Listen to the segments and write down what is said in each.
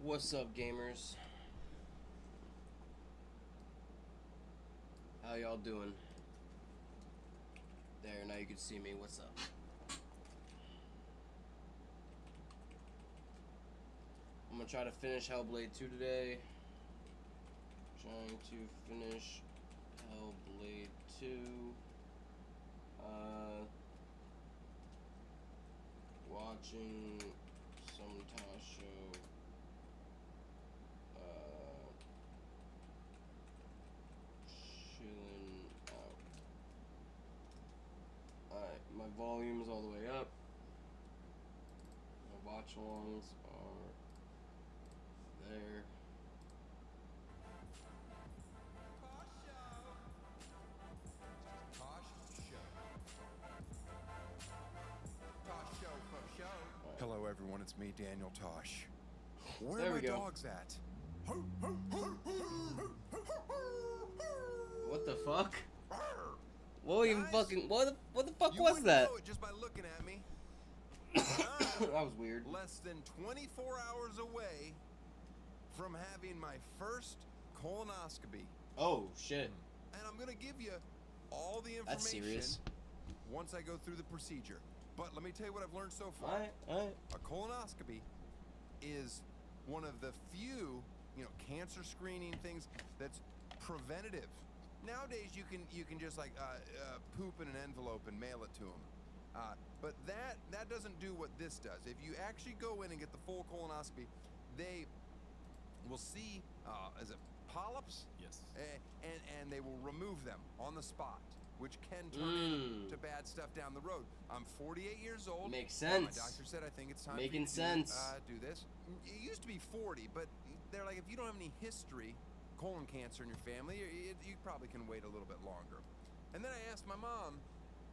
What's up, gamers? How y'all doing? There, now you can see me. What's up? I'm gonna try to finish Hellblade 2 today. Trying to finish Hellblade 2. Watching some Tosh show. Chilling out. Alright, my volume is all the way up. My watch alongs are there. Hello everyone, it's me, Daniel Tosh. Where There are we my go. dogs at? What the fuck? What even Guys, fucking what the fuck You was wouldn't that? know it just by looking at me. That was weird. Less than 24 hours away from having my first colonoscopy. Oh shit. And I'm gonna give you all the information That's serious. once I go through the procedure. But let me tell you what I've learned so far. Alright. A colonoscopy is one of the few, cancer screening things that's preventative. Nowadays, you can just like poop in an envelope and mail it to them. But that doesn't do what this does. If you actually go in and get the full colonoscopy, they will see is it polyps? Yes. And they will remove them on the spot, which can turn into bad stuff down the road. I'm 48 years old. Makes and sense. My doctor said I think it's time Making for you to sense. do this. It used to be 40, but they're like, if you don't have any history, colon cancer in your family, you probably can wait a little bit longer. And then I asked my mom,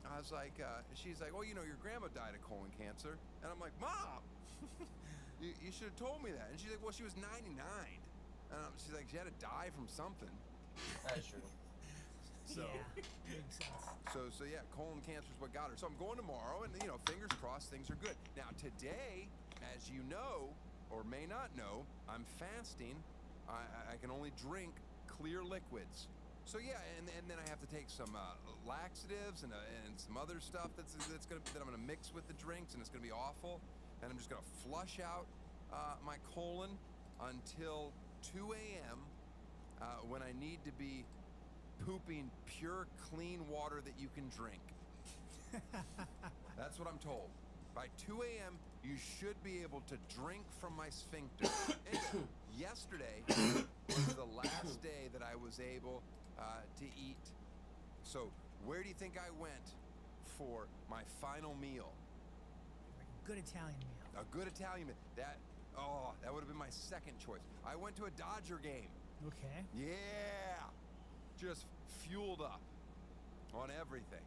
I was like, she's like, well, your grandma died of colon cancer. And I'm like, Mom, you should have told me that. And she's like, well, she was 99. She's like, she had to die from something. That's true. So, yeah, makes sense. so yeah, colon cancer is what got her. So I'm going tomorrow, and fingers crossed, things are good. Now today, as you know, or may not know, I'm fasting. I can only drink clear liquids. So yeah, and then I have to take some laxatives and some other stuff that I'm gonna mix with the drinks, and it's gonna be awful. And I'm just gonna flush out my colon until 2 a.m. When I need to be pooping pure, clean water that you can drink. That's what I'm told. By 2 a.m., you should be able to drink from my sphincter. Anyway, yesterday was the last day that I was able to eat. So where do you think I went for my final meal? Good Italian meal. A good Italian meal. That would have been my second choice. I went to a Dodger game. Okay. Yeah! Just fueled up on everything.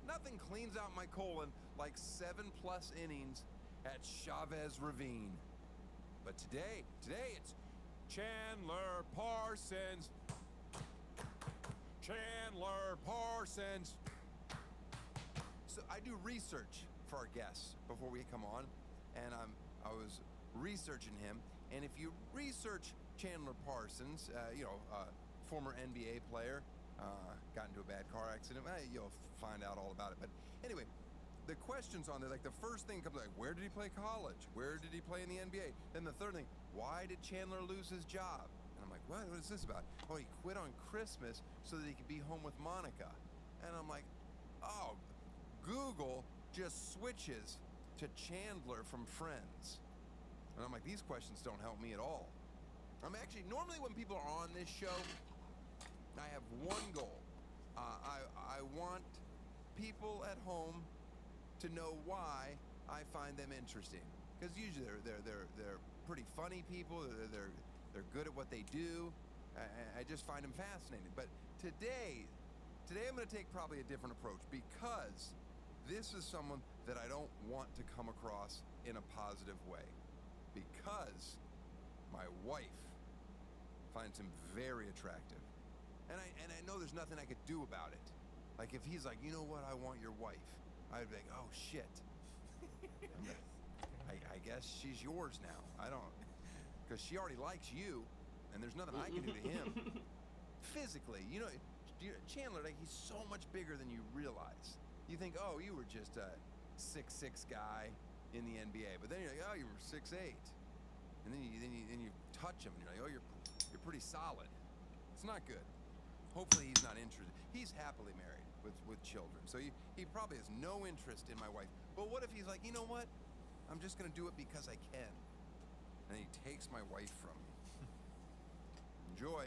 Nothing cleans out my colon like 7+ innings at Chavez Ravine. But today it's Chandler Parsons. Chandler Parsons. So I do research for our guests before we come on, and I was researching him. And if you research Chandler Parsons, former NBA player, got into a bad car accident. You'll find out all about it. But anyway, the questions on there, like the first thing comes like, where did he play college? Where did he play in the NBA? Then the third thing, why did Chandler lose his job? And I'm like, what is this about? Oh, he quit on Christmas so that he could be home with Monica. And I'm like, oh, Google just switches to Chandler from Friends. And I'm like, these questions don't help me at all. I'm actually, normally when people are on this show, I have one goal. I want people at home to know why I find them interesting. Because usually they're pretty funny people. They're good at what they do. I just find them fascinating. But today I'm going to take probably a different approach, because this is someone that I don't want to come across in a positive way. Because my wife finds him very attractive. And I know there's nothing I could do about it. Like if he's like, you know what, I want your wife. I'd be like, oh shit. I guess she's yours now. I don't, because she already likes you, and there's nothing I can do to him. Physically, Chandler, like, he's so much bigger than you realize. You think, oh, you were just a 6'6" guy in the NBA, but then you're like, oh, you were 6'8", and then you touch him, and you're like, oh, you're pretty solid. It's not good. Hopefully, he's not interested. He's happily married with children, so he probably has no interest in my wife. But what if he's like, you know what? I'm just gonna do it because I can, and he takes my wife from me. Enjoy.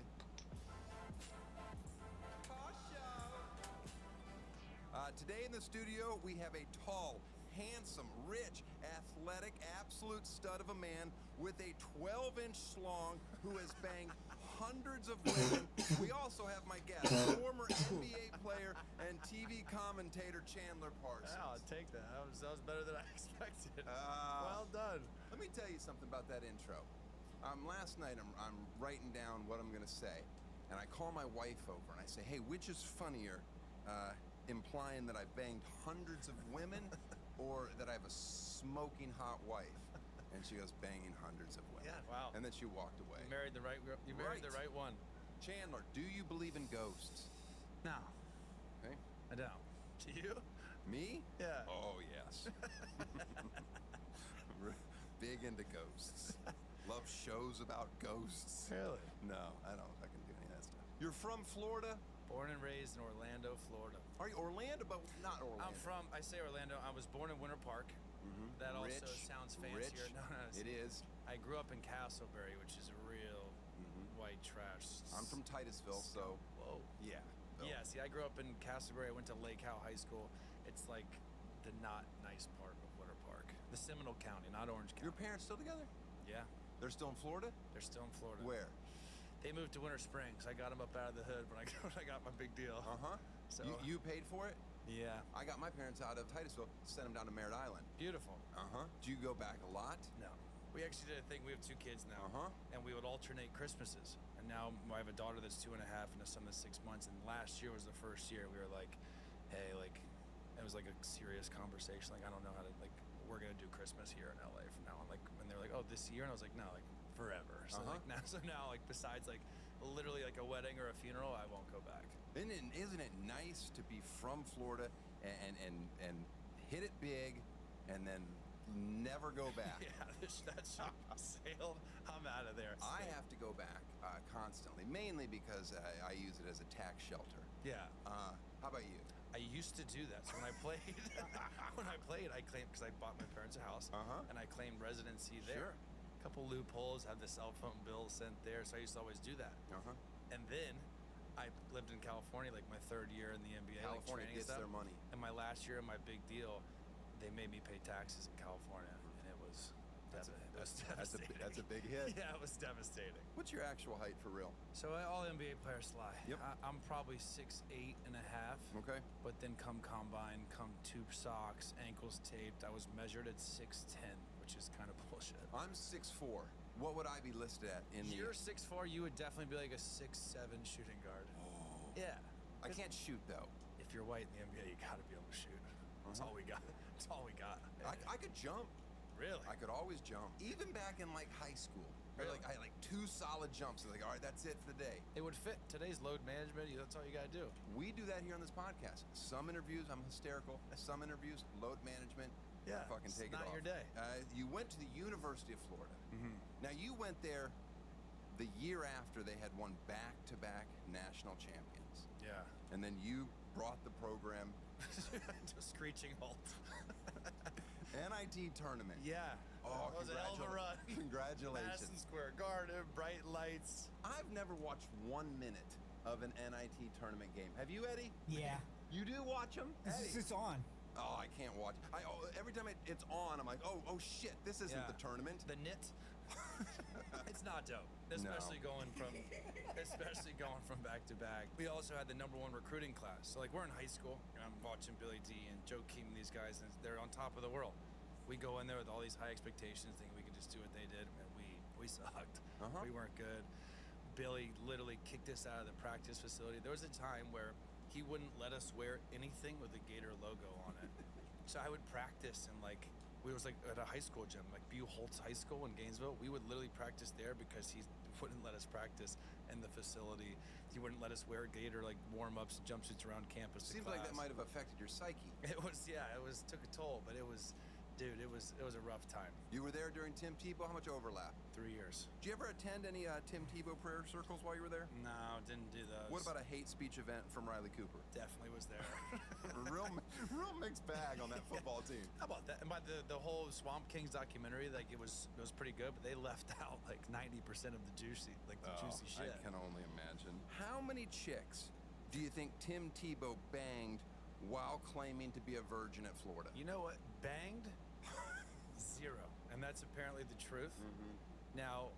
Today in the studio, we have a tall, handsome, rich, athletic, absolute stud of a man with a 12-inch schlong who has banged hundreds of women. We also have my guest, former NBA player and TV commentator Chandler Parsons. Yeah, I'll take that. That was better than I expected. Well done. Let me tell you something about that intro. Last night, I'm writing down what I'm going to say, and I call my wife over, and I say, hey, which is funnier, implying that I've banged hundreds of women or that I have a smoking hot wife? And she goes, banging hundreds of women. Yeah, wow. And then she walked away. You married the right one. Chandler, do you believe in ghosts? No. Okay. I don't. Do you? Me? Yeah. Oh, yes. Big into ghosts. Love shows about ghosts. Really? No, I don't fucking do any of that stuff. You're from Florida? Born and raised in Orlando, Florida. Are you Orlando, but not Orlando? I say Orlando. I was born in Winter Park. Mm-hmm. That rich, also sounds fancier. Rich. No, it is. I grew up in Castleberry, which is a real white trash. I'm from Titusville, so. Whoa. Yeah. Yeah, see, I grew up in Castleberry. I went to Lake Howe High School. It's like the not nice part of Winter Park. The Seminole County, not Orange County. Your parents still together? Yeah. They're still in Florida? They're still in Florida. Where? They moved to Winter Springs. I got them up out of the hood when I got my big deal. Uh-huh. So you paid for it? Yeah. I got my parents out of Titusville, sent them down to Merritt Island. Beautiful. Uh-huh. Do you go back a lot? No. We actually did a thing. We have 2 kids now. Uh-huh. And we would alternate Christmases. And now I have a daughter that's 2.5 and a son that's 6 months. And last year was the first year we were like, hey, like, it was like a serious conversation. Like, I don't know how to, like, we're going to do Christmas here in LA from now on. Like, and they were like, oh, this year? And I was like, no, like, forever. So, now, like, besides, like, literally like a wedding or a funeral, I won't go back. Isn't it nice to be from Florida and hit it big and then never go back? Yeah, that ship sailed. I'm out of there. I have to go back constantly, mainly because I use it as a tax shelter. Yeah. How about you? I used to do that. So when I played, I claimed, because I bought my parents a house, and I claimed residency there. Sure. A couple loopholes, had the cell phone bill sent there, so I used to always do that. And then I lived in California, like my 3rd year in the NBA. California like gets stuff. their money. And my last year in my big deal, they made me pay taxes in California, and it was devastating. That's a big hit. Yeah, it was devastating. What's your actual height for real? So all NBA players fly. Yep. I'm probably 6'8.5". Okay. But then come combine, come tube socks, ankles taped, I was measured at 6'10", which is kind of bullshit. I'm 6'4". What would I be listed at in the... You're 6'4", you would definitely be like a 6'7" shooting guard. Oh. Yeah. I can't shoot, though. If you're white in the NBA, you gotta be able to shoot. That's all we got. That's all we got. I could jump. Really? I could always jump. Even back in, like, high school. Really? Like, I had, like, 2 solid jumps. Like, all right, that's it for the day. It would fit. Today's load management, that's all you gotta do. We do that here on this podcast. Some interviews, I'm hysterical. Some interviews, load management. Yeah, fucking take it off. not your day. You went to the University of Florida. Now, you went there the year after they had won back-to-back national champions. Yeah. And then you brought the program to a screeching halt. NIT tournament. Yeah. Oh, it was a hell of a run. Congratulations. Madison Square Garden, bright lights. I've never watched 1 minute of an NIT tournament game. Have you, Eddie? Yeah. You do watch them? It's on. Oh, I can't watch. Every time it's on, I'm like, oh shit, this isn't the tournament. The knit. It's not dope, especially going from back to back. We also had the #1 recruiting class. So like we're in high school, and I'm watching Billy D and Joe Keem and these guys, and they're on top of the world. We go in there with all these high expectations, thinking we could just do what they did, and we sucked. We weren't good. Billy literally kicked us out of the practice facility. There was a time where he wouldn't let us wear anything with a Gator logo on it. So I would practice, and like We was like at a high school gym, like Bu Holtz High School in Gainesville. We would literally practice there because he wouldn't let us practice in the facility. He wouldn't let us wear gator like warm-ups and jumpsuits around campus. Seems like that might have affected your psyche. It was, yeah, took a toll, but it was, dude, it was a rough time. You were there during Tim Tebow. How much overlap? 3 years. Did you ever attend any Tim Tebow prayer circles while you were there? No, didn't do those. What about a hate speech event from Riley Cooper? Definitely was there. real mixed bag on that football team. How about that? And by the whole Swamp Kings documentary, like it was pretty good, but they left out like 90% of the juicy shit. I can only imagine. How many chicks do you think Tim Tebow banged while claiming to be a virgin at Florida? You know what? Banged? 0. And that's apparently the truth. Mm-hmm. Now,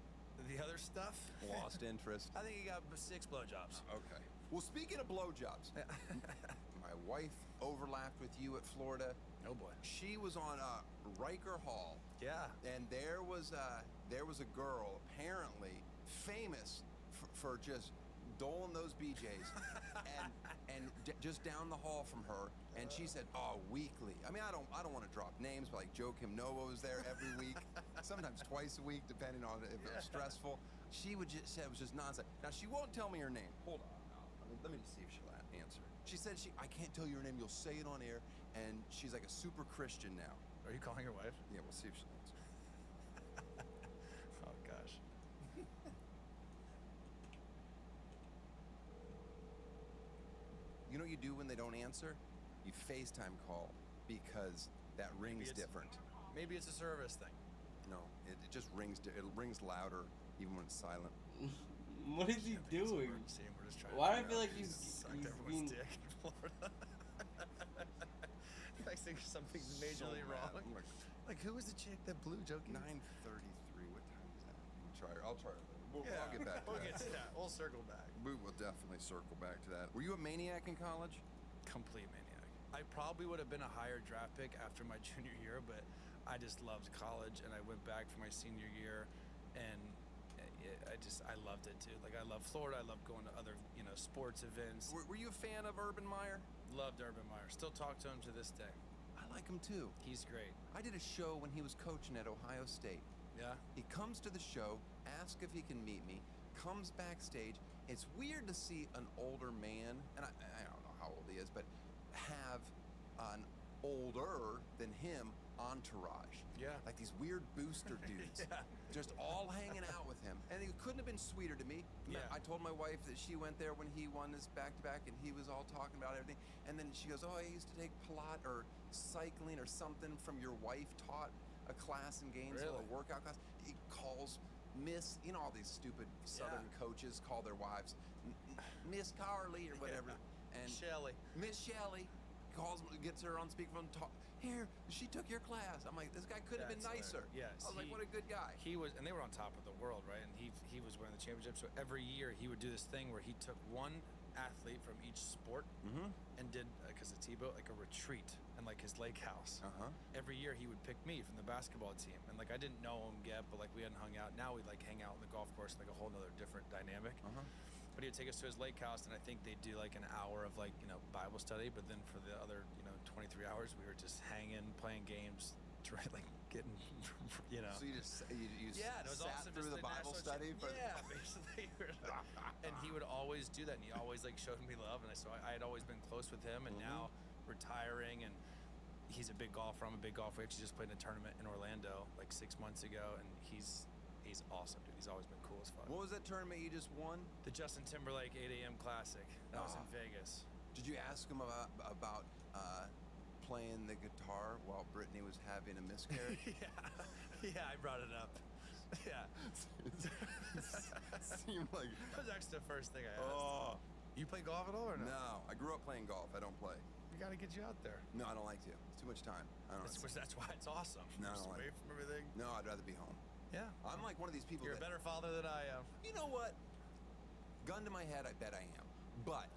the other stuff? Lost interest. I think he got 6 blowjobs. Okay. Well, speaking of blowjobs, my wife overlapped with you at Florida. Oh boy. She was on Riker Hall. Yeah. And there was a girl apparently famous for just doling those BJs, and just down the hall from her, and she said, "Oh, weekly." I mean, I don't want to drop names, but like Joakim Noah was there every week, sometimes twice a week, depending on if it was stressful. She would just say it was just nonsense. Now she won't tell me her name. Hold on, let me see if she'll answer. She said I can't tell you her name. You'll say it on air, and she's like a super Christian now. Are you calling your wife? Yeah, we'll see if she'll answer. Oh gosh. You know what you do when they don't answer? You FaceTime call because that rings different. Maybe it's a service thing. No, it just rings. It rings louder even when it's silent. What is he doing? We're just trying Why do I to feel like he's everyone's dick in Florida? Like there's something majorly wrong. Like who was the chick that blew Joakim? 9:33. What time is that? I'll try it. I'll get back to we'll that. Get to that. We'll circle back. We will definitely circle back to that. Were you a maniac in college? Complete maniac. I probably would have been a higher draft pick after my junior year, but I just loved college, and I went back for my senior year, and I loved it too. Like I love Florida. I love going to other sports events. Were you a fan of Urban Meyer? Loved Urban Meyer. Still talk to him to this day. I like him too. He's great. I did a show when he was coaching at Ohio State. Yeah. He comes to the show, asks if he can meet me, comes backstage. It's weird to see an older man, and I don't know how old he is, but have an older than him entourage. Yeah. Like these weird booster dudes. Yeah. Just all hanging out with him. And he couldn't have been sweeter to me. Yeah. I told my wife that she went there when he won this back-to-back, and he was all talking about everything. And then she goes, "Oh, I used to take Pilates or cycling or something from your wife taught a class in Gainesville, Really? a workout class." He calls Miss, all these stupid Southern coaches call their wives Miss Carly or whatever. And Shelley. Miss Shelley gets her on speakerphone. Here, she took your class. I'm like, this guy could have been nicer. Yes. I was like, what a good guy. He was, and they were on top of the world, right? And he was winning the championship. So every year he would do this thing where he took one athlete from each sport and did, because of Tebow, like a retreat in like his lake house. Every year he would pick me from the basketball team, and like I didn't know him yet, but like we hadn't hung out. Now we like hang out on the golf course, like a whole nother different dynamic. But he'd take us to his lake house, and I think they'd do like an hour of like Bible study. But then for the other 23 hours, we were just hanging, playing games, like getting So you just you it was sat awesome. through the Bible study. Basically. And he would always do that, and he always like showed me love, and so I had always been close with him, and now retiring, and he's a big golfer. I'm a big golfer. We actually just played in a tournament in Orlando like 6 months ago, and he's awesome, dude. He's always been cool as fuck. What was that tournament you just won? The Justin Timberlake 8 a.m. Classic. That was in Vegas. Did you ask him about playing the guitar while Brittany was having a miscarriage? Yeah, I brought it up. Yeah. Seemed like That was actually the first thing I asked. You play golf at all or no? No, I grew up playing golf. I don't play. We got to get you out there. No, I don't like to. It's too much time. I don't. That's why it's awesome. No, I Just don't away like it. from everything. No, I'd rather be home. Yeah. I'm like one of these people. You're a better father than I am. You know what? Gun to my head, I bet I am. But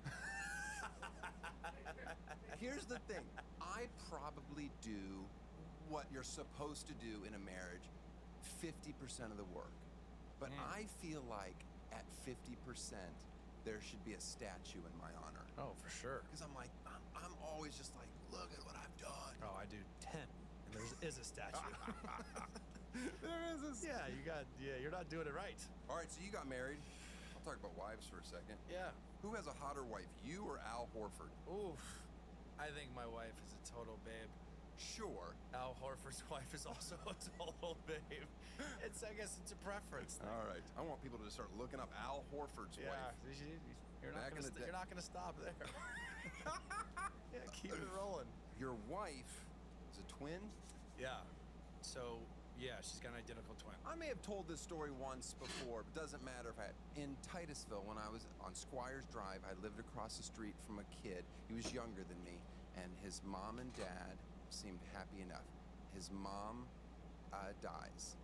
here's the thing. I probably do what you're supposed to do in a marriage 50% of the work. But I feel like at 50%, there should be a statue in my honor. Oh, for sure. Because I'm like, I'm always just like, look at what I've done. Oh, I do 10 in There is a statue. There is a You're not doing it right. All right, so you got married. I'll talk about wives for a second. Yeah. Who has a hotter wife, you or Al Horford? Oof. I think my wife is a total babe. Sure. Al Horford's wife is also a total babe. I guess it's a preference thing. All right. I want people to start looking up Al Horford's wife. You're not gonna stop there. Yeah, keep it rolling. Your wife is a twin? Yeah. So, yeah, she's got an identical twin. I may have told this story once before, but doesn't matter if in Titusville, when I was on Squires Drive, I lived across the street from a kid. He was younger than me, and his mom and dad seemed happy enough. His mom dies,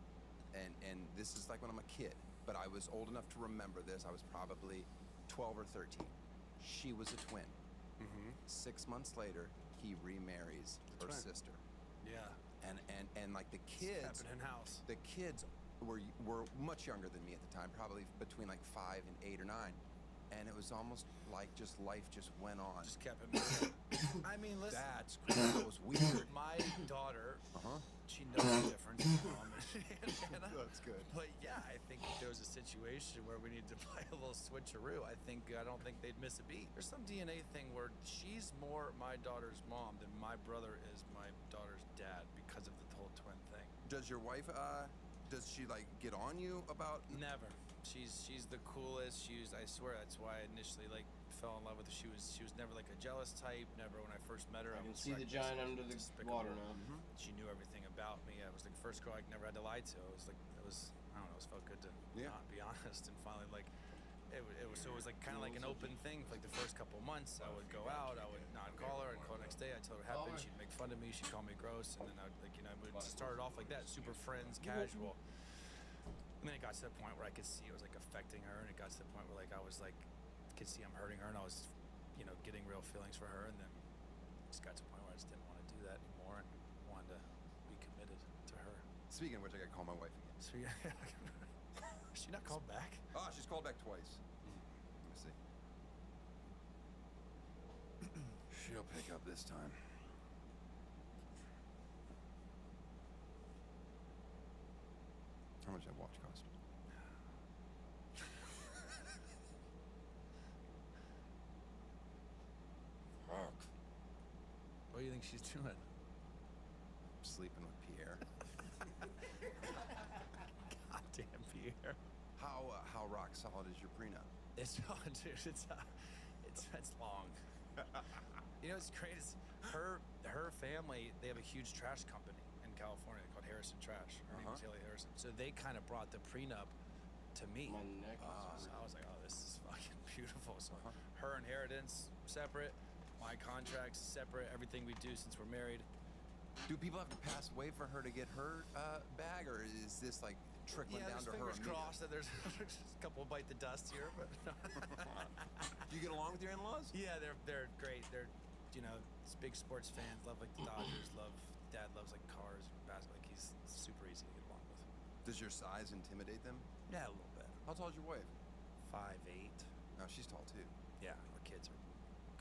and this is like when I'm a kid, but I was old enough to remember this. I was probably 12 or 13. She was a twin. 6 months later, he remarries her sister. Yeah. And like the kids, happened in house. The kids were much younger than me at the time, probably between like 5 and 8 or 9, and it was almost like just life just went on. Just kept it moving. I mean, listen. That was weird. My daughter, she knows the difference. That's good. But yeah, I think if there was a situation where we needed to play a little switcheroo, I don't think they'd miss a beat. There's some DNA thing where she's more my daughter's mom than my brother is my daughter's dad because of the whole twin thing. Does your wife, does she like get on you about? Never. She's the coolest. I swear that's why I initially like fell in love with her. She was never like a jealous type. Never when I first met her. I can see the giant under the water now. She knew everything about me. I was like the first girl I never had to lie to. I don't know. It felt good to not be honest. And finally, like it was like kind of like an open thing for like the first couple months. I would go out. I would not call her. I'd call her next day. I'd tell her what happened. She'd make fun of me. She'd call me gross. And then I would start it off like that, super friends, casual. And then it got to the point where I could see it was like affecting her, and it got to the point where like I was like could see I'm hurting her, and I was getting real feelings for her, and then it just got to the point where I just didn't want to do that anymore and wanted to be committed to her. Speaking of which, I gotta call my wife again. So yeah, she not called back? Oh, she's called back twice. Let me see. She'll pick up this time. How much that watch cost? Fuck. What do you think she's doing? Sleeping with Pierre. Goddamn Pierre. How rock solid is your prenup? It's dude. It's long. It's great. Her family. They have a huge trash company in California called Harrison Trash. Her name is Haley Harrison. So they kind of brought the prenup to me. My neck is so I was like, oh, this is fucking beautiful. So her inheritance separate, my contracts separate, everything we do since we're married. Do people have to pass away for her to get her bag, or is this like trickling down to her? Fingers crossed that there's a couple bite the dust here, but Do you get along with your in-laws? Yeah, they're great. They're big sports fans, love like the Dodgers, dad loves like cars, basketball. Like he's super easy to get along with. Does your size intimidate them? Yeah, a little bit. How tall is your wife? 5'8". No, she's tall too. Yeah, our kids are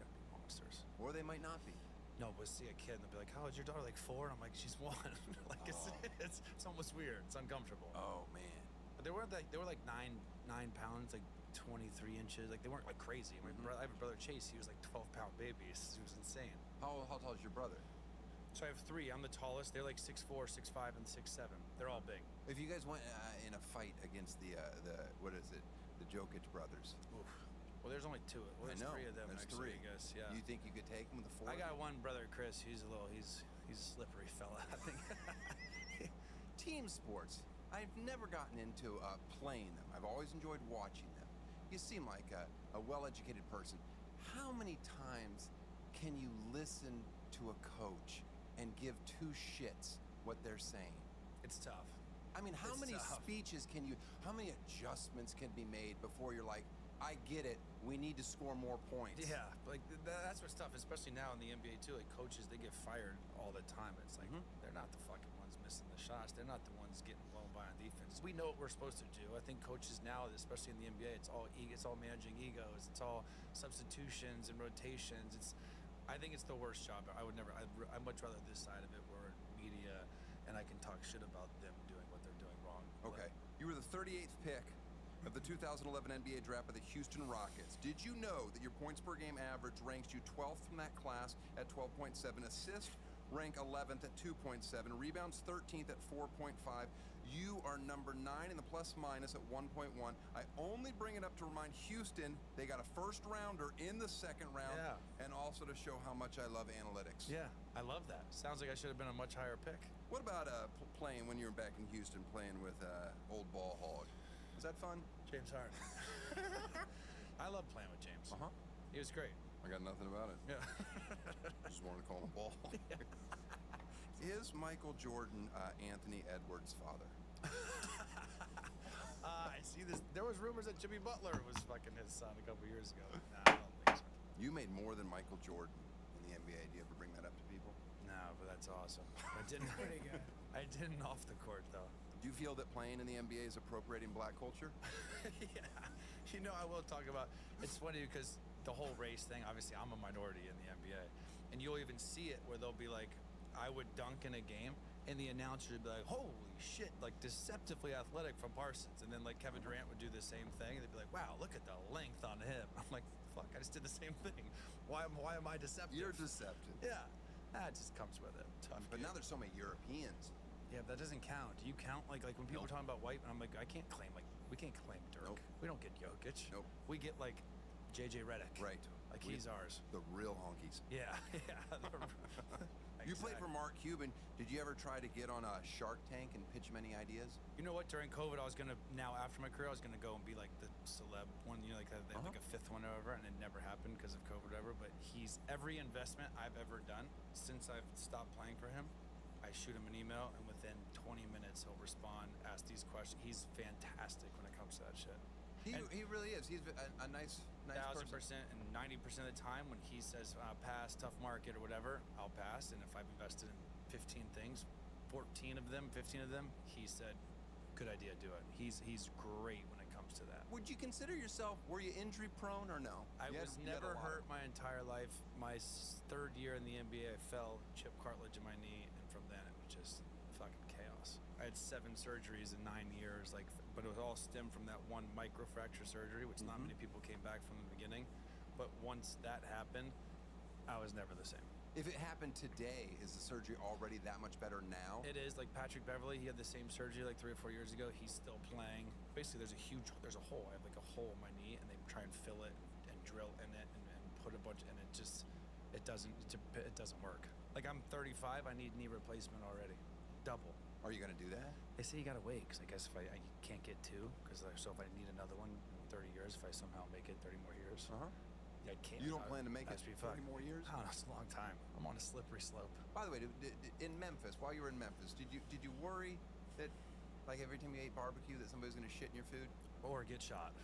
gonna be monsters. Or they might not be. No, but see a kid and they'll be like, "How old's your daughter?" Like 4, and I'm like, "She's 1." Like it's almost weird. It's uncomfortable. Oh man. But they were like 9 pounds, like 23 inches. Like they weren't like crazy. My brother, I have a brother Chase. He was like 12-pound baby. He was insane. How tall is your brother? So I have 3. I'm the tallest. They're like 6'4", 6'5", and 6'7". They're all big. If you guys went in a fight against the what is it, the Jokic brothers? Oof. Well, there's only 2. Well, there's 3 of them. There's actually, 3. I guess. Yeah. You think you could take them with the 4? I got one brother, Chris. He's a slippery fella. I think. Team sports. I've never gotten into playing them. I've always enjoyed watching them. You seem like a well-educated person. How many times can you listen to a coach and give 2 shits what they're saying? It's tough. I mean, how many speeches how many adjustments can be made before you're like, I get it, we need to score more points? Yeah, like that's what's tough, especially now in the NBA too. Like coaches, they get fired all the time. It's like they're not the fucking ones missing the shots. They're not the ones getting blown by on defense. We know what we're supposed to do. I think coaches now, especially in the NBA, it's all managing egos. It's all substitutions and rotations. I think it's the worst job. I would never. I'd much rather this side of it where media, and I can talk shit about them doing what they're doing wrong. Okay. You were the 38th pick of the 2011 NBA draft by the Houston Rockets. Did you know that your points per game average ranks you 12th from that class at 12.7, assists rank 11th at 2.7, rebounds 13th at 4.5. You are number 9 in the plus minus at 1.1. I only bring it up to remind Houston they got a first rounder in the second round, and also to show how much I love analytics. Yeah, I love that. Sounds like I should have been a much higher pick. What about playing when you were back in Houston, playing with old ball hog? Was that fun? James Harden. I love playing with James. He was great. I got nothing about it. Yeah. Just wanted to call him a ball. Is Michael Jordan Anthony Edwards' father? I see this. There was rumors that Jimmy Butler was fucking his son a couple years ago. Nah, I don't think so. You made more than Michael Jordan in the NBA. Do you ever bring that up to people? No, but that's awesome. I didn't. Pretty good. I didn't off the court though. Do you feel that playing in the NBA is appropriating black culture? Yeah. You know, I will talk about. It's funny because the whole race thing. Obviously, I'm a minority in the NBA, and you'll even see it where they'll be like, I would dunk in a game, and the announcer would be like, holy shit, like deceptively athletic from Parsons. And then like Kevin Durant would do the same thing, and they'd be like, wow, look at the length on him. I'm like, fuck, I just did the same thing. Why am I deceptive? You're deceptive. Yeah, that just comes with it. Tough. But kid. now there's so many Europeans. Yeah, but that doesn't count. Do you count like when people are talking about white? And I'm like, I can't claim we can't claim Dirk. Nope. We don't get Jokic. Nope. We get like JJ Redick. Right. Like he's ours. The real honkies. Yeah, yeah. You played for Mark Cuban. Did you ever try to get on a Shark Tank and pitch him any ideas? You know what? During COVID, I was gonna. Now after my career, I was gonna go and be like the celeb one. You know, like like a fifth one or whatever, and it never happened because of COVID or whatever. But he's every investment I've ever done since I've stopped playing for him. I shoot him an email, and within 20 minutes, he'll respond, ask these questions. He's fantastic when it comes to that shit. He really is. He's a nice 1,000%, person. and 90% of the time when he says pass, tough market or whatever, I'll pass. And if I've invested in 15 things, 15 of them, he said, good idea, do it. He's great when it comes to that. Would you consider yourself, were you injury prone or no? I was never hurt my entire life. My third year in the NBA, I fell, chipped cartilage in my knee, and from then it was just fucking chaos. I had 7 surgeries in 9 years, but it was all stemmed from that one microfracture surgery, which not many people came back from the beginning. But once that happened, I was never the same. If it happened today, is the surgery already that much better now? It is. Like Patrick Beverley, he had the same surgery like 3 or 4 years ago. He's still playing. Basically, there's a hole. I have like a hole in my knee, and they try and fill it and drill in it and put a bunch, and it doesn't work. Like I'm 35, I need knee replacement already, double. Are you gonna do that? They say you gotta wait, because I guess if I can't get 2, because so if I need another one in 30 years, if I somehow make it 30 more years, I can't. You don't plan to make it 30 more years? I don't know, it's a long time. I'm on a slippery slope. By the way, in Memphis, while you were in Memphis, did you worry that like every time you ate barbecue that somebody was gonna shit in your food? Or get shot.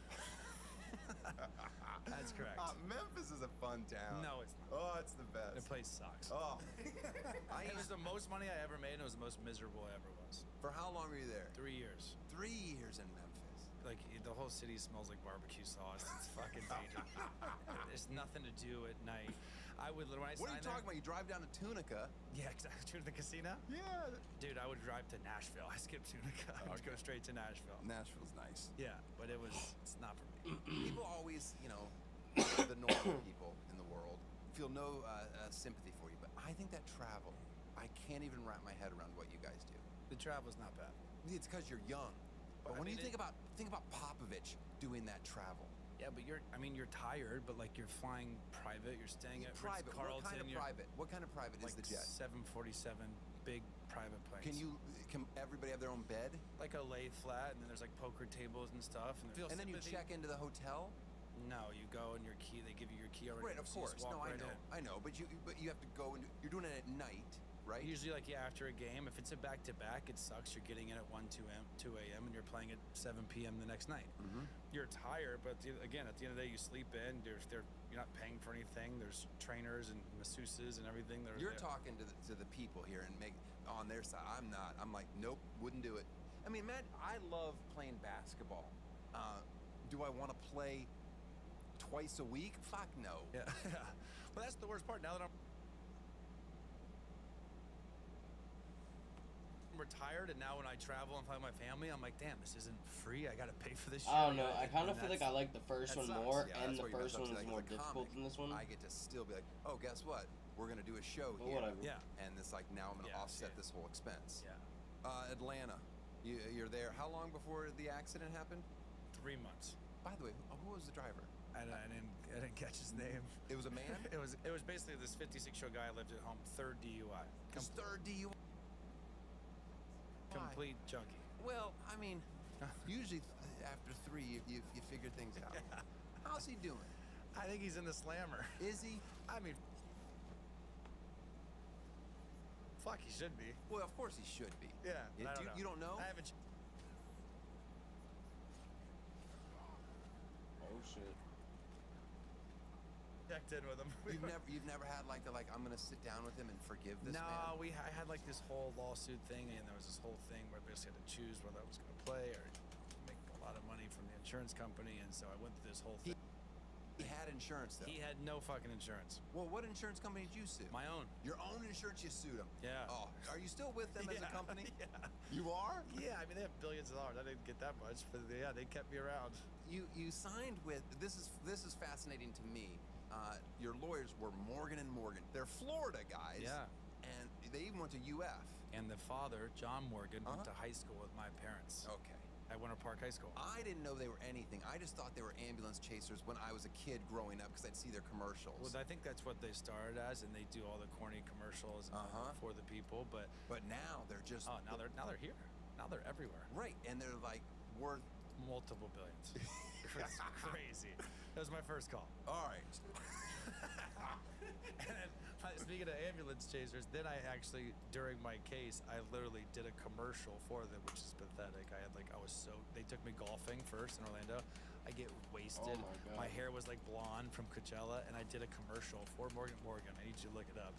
That's correct. Memphis is a fun town. No, it's not. Oh, it's the best. The place sucks. Oh. It was the most money I ever made, and it was the most miserable I ever was. For how long were you there? 3 years. 3 years in Memphis. Like, the whole city smells like barbecue sauce. It's fucking dangerous. There's nothing to do at night. When I What are you talking about? You drive down to Tunica. Yeah, exactly. To the casino? Yeah. Dude, I would drive to Nashville. I skipped Tunica. I would go straight to Nashville. Nashville's nice. Yeah, but it's not for me. People always, the normal people in the world feel no sympathy for you, but I think that travel, I can't even wrap my head around what you guys do. The travel's not bad. It's because you're young. But when you think about Popovich doing that travel. Yeah, but you're tired, but like you're flying private, you're staying at private. Ritz-Carlton. What kind of private is the jet? 747, big private planes. Can everybody have their own bed? Like a lay flat, and then there's like poker tables and stuff. And then you check into the hotel? No, you go and they give you your key already. Right, of course. No, I know. But you have to go and you're doing it at night, right? Usually, after a game, if it's a back-to-back, it sucks. You're getting in at 2 a.m., and you're playing at 7 p.m. the next night. Mm-hmm. You're tired, but again, at the end of the day, you sleep in. You're not paying for anything. There's trainers and masseuses and everything. You're talking to the people here and on their side. I'm not. I'm like, nope, wouldn't do it. I mean, Matt, I love playing basketball. Do I want to play twice a week? Fuck no. Yeah. But that's the worst part. Now that I'm retired, and now when I travel and fly with my family, I'm like, damn, this isn't free. I gotta pay for this shit. I don't know. I kind of feel like I like the first one sucks. more, Yeah, and that's the where you first mess up. one See, is like, more as a difficult comic, than this one. I get to still be like, oh, guess what? We're gonna do a show But here. whatever. Yeah. And it's like now I'm gonna Yeah, offset see. this whole expense. Yeah. Atlanta, you're there. How long before the accident happened? 3 months. By the way, who was the driver? I didn't catch his name. It was a man. It was basically this 56-year guy lived at home, third DUI. His third DUI. Complete junkie. Well, I mean, usually after 3, you figure things out. Yeah. How's he doing? I think he's in the slammer. Is he? I mean, fuck, he should be. Well, of course he should be. Yeah. I don't know. You don't know? I haven't. Oh shit. Checked in with him. You've never had like I'm gonna sit down with him and forgive this man. No, I had like this whole lawsuit thing, and there was this whole thing where I basically had to choose whether I was going to play or make a lot of money from the insurance company, and so I went through this whole thing. He had insurance though. He had no fucking insurance. Well, what insurance company did you sue? My own. Your own insurance, you sued him. Yeah. Oh, are you still with them as a company? Yeah. You are? Yeah, I mean they have billions of dollars. I didn't get that much, but yeah, they kept me around. You signed with this is fascinating to me. Your lawyers were Morgan and Morgan. They're Florida guys. Yeah. And they even went to UF. And the father, John Morgan, went to high school with my parents. Okay. At Winter Park High School. I didn't know they were anything. I just thought they were ambulance chasers when I was a kid growing up because I'd see their commercials. Well, I think that's what they started as, and they do all the corny commercials for the people. But now they're just now they're here. Now they're everywhere. Right, and they're like worth multiple billions. It's crazy. That was my first call. All right. And then, speaking of ambulance chasers, then I actually, during my case, I literally did a commercial for them, which is pathetic. They took me golfing first in Orlando. I get wasted. Oh my God. My hair was like blonde from Coachella, and I did a commercial for Morgan Morgan. I need you to look it up.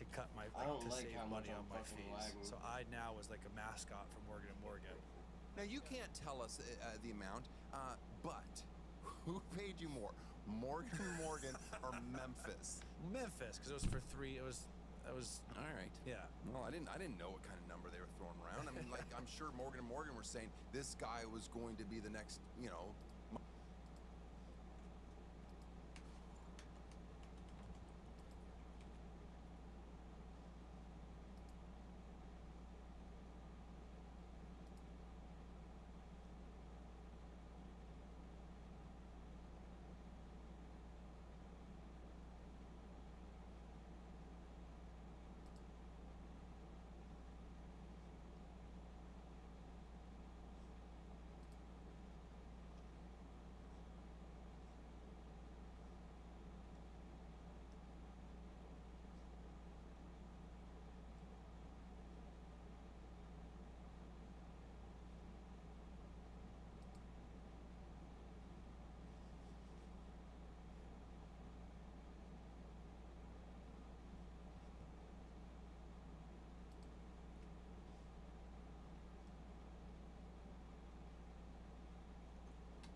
To cut my, I don't to like save how much money I'm on my fucking fees. lagging. So I now was like a mascot for Morgan and Morgan. Now you can't tell us the amount, but who paid you more, Morgan Morgan or Memphis? Memphis, because it was for 3. It was all right. Yeah. Well, I didn't know what kind of number they were throwing around. I mean, like I'm sure Morgan and Morgan were saying this guy was going to be the next,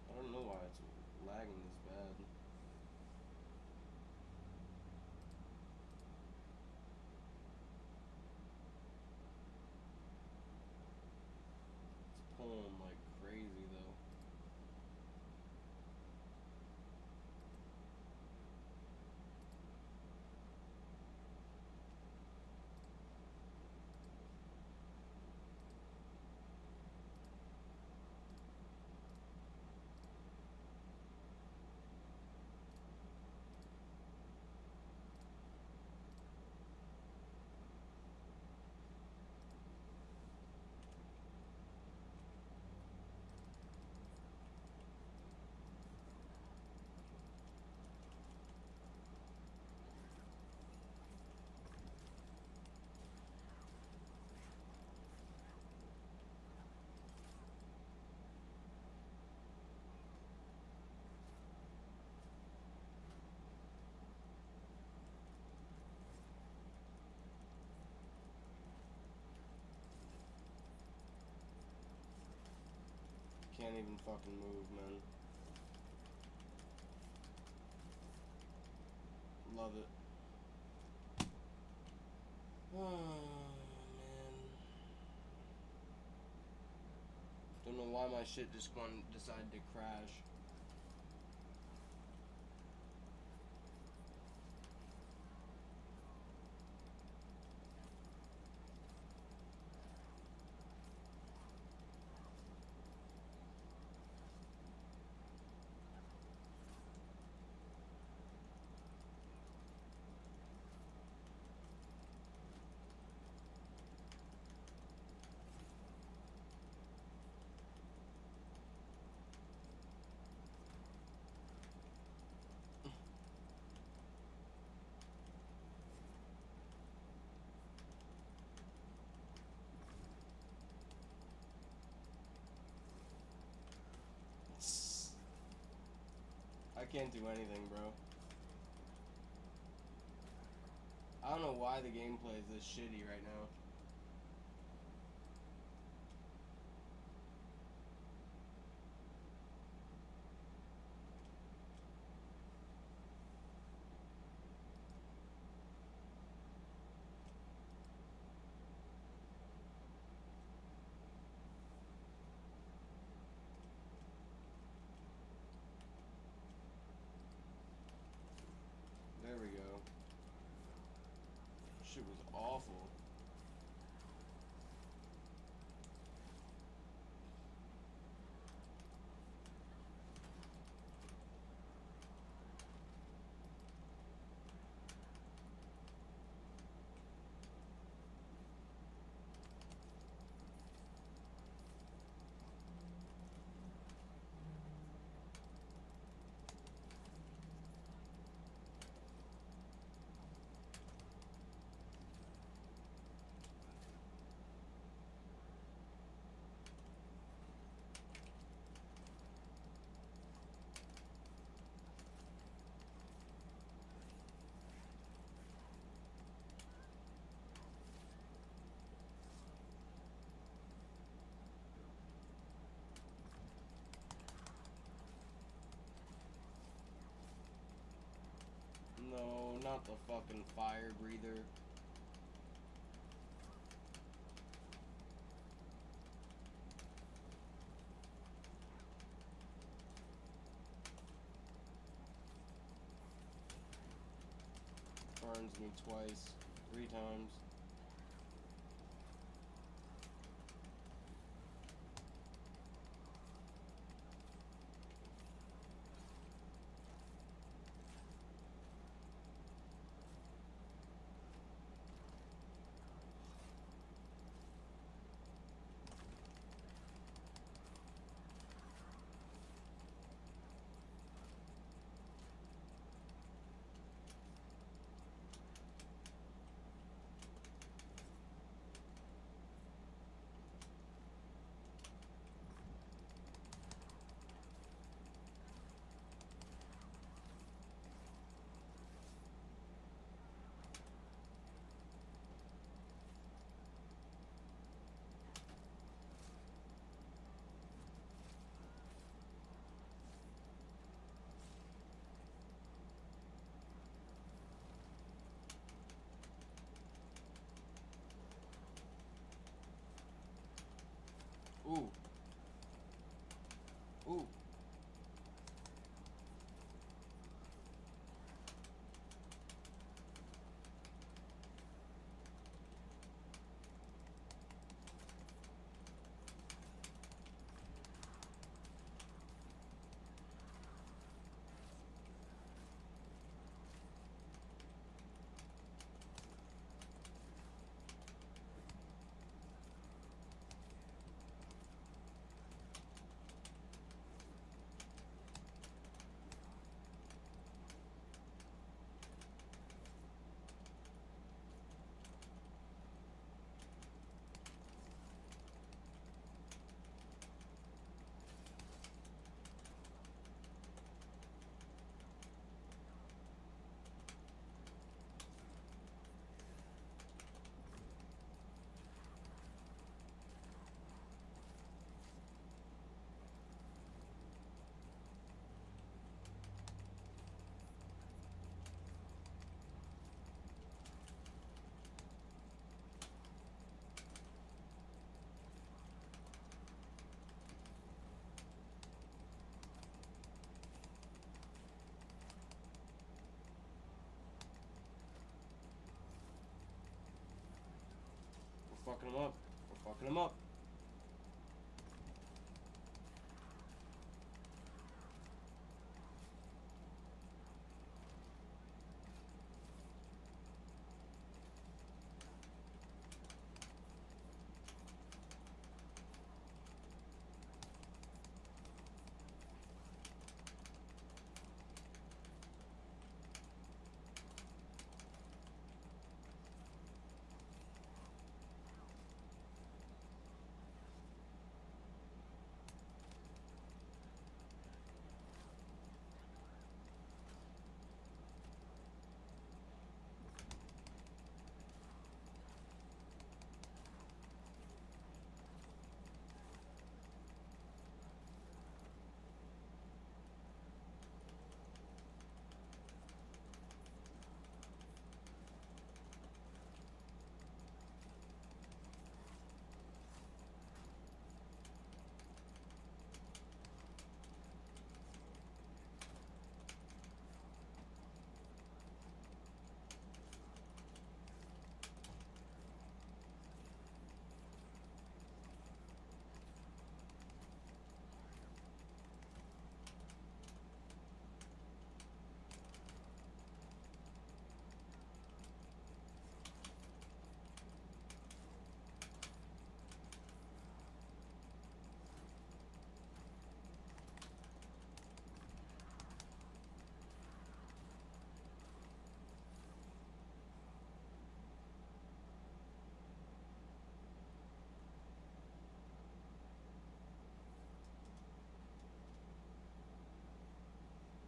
I don't know why it's lagging this bad. It's pulling like crazy though. Can't even fucking move, man. love it. Oh, man. Don't know why my shit just decided to crash. I can't do anything, bro. I don't know why the gameplay is this shitty right now. There we go. Shit was awful. No, not the fucking fire breather. Burns me twice, 3 times. fucking him up. We're fucking him up.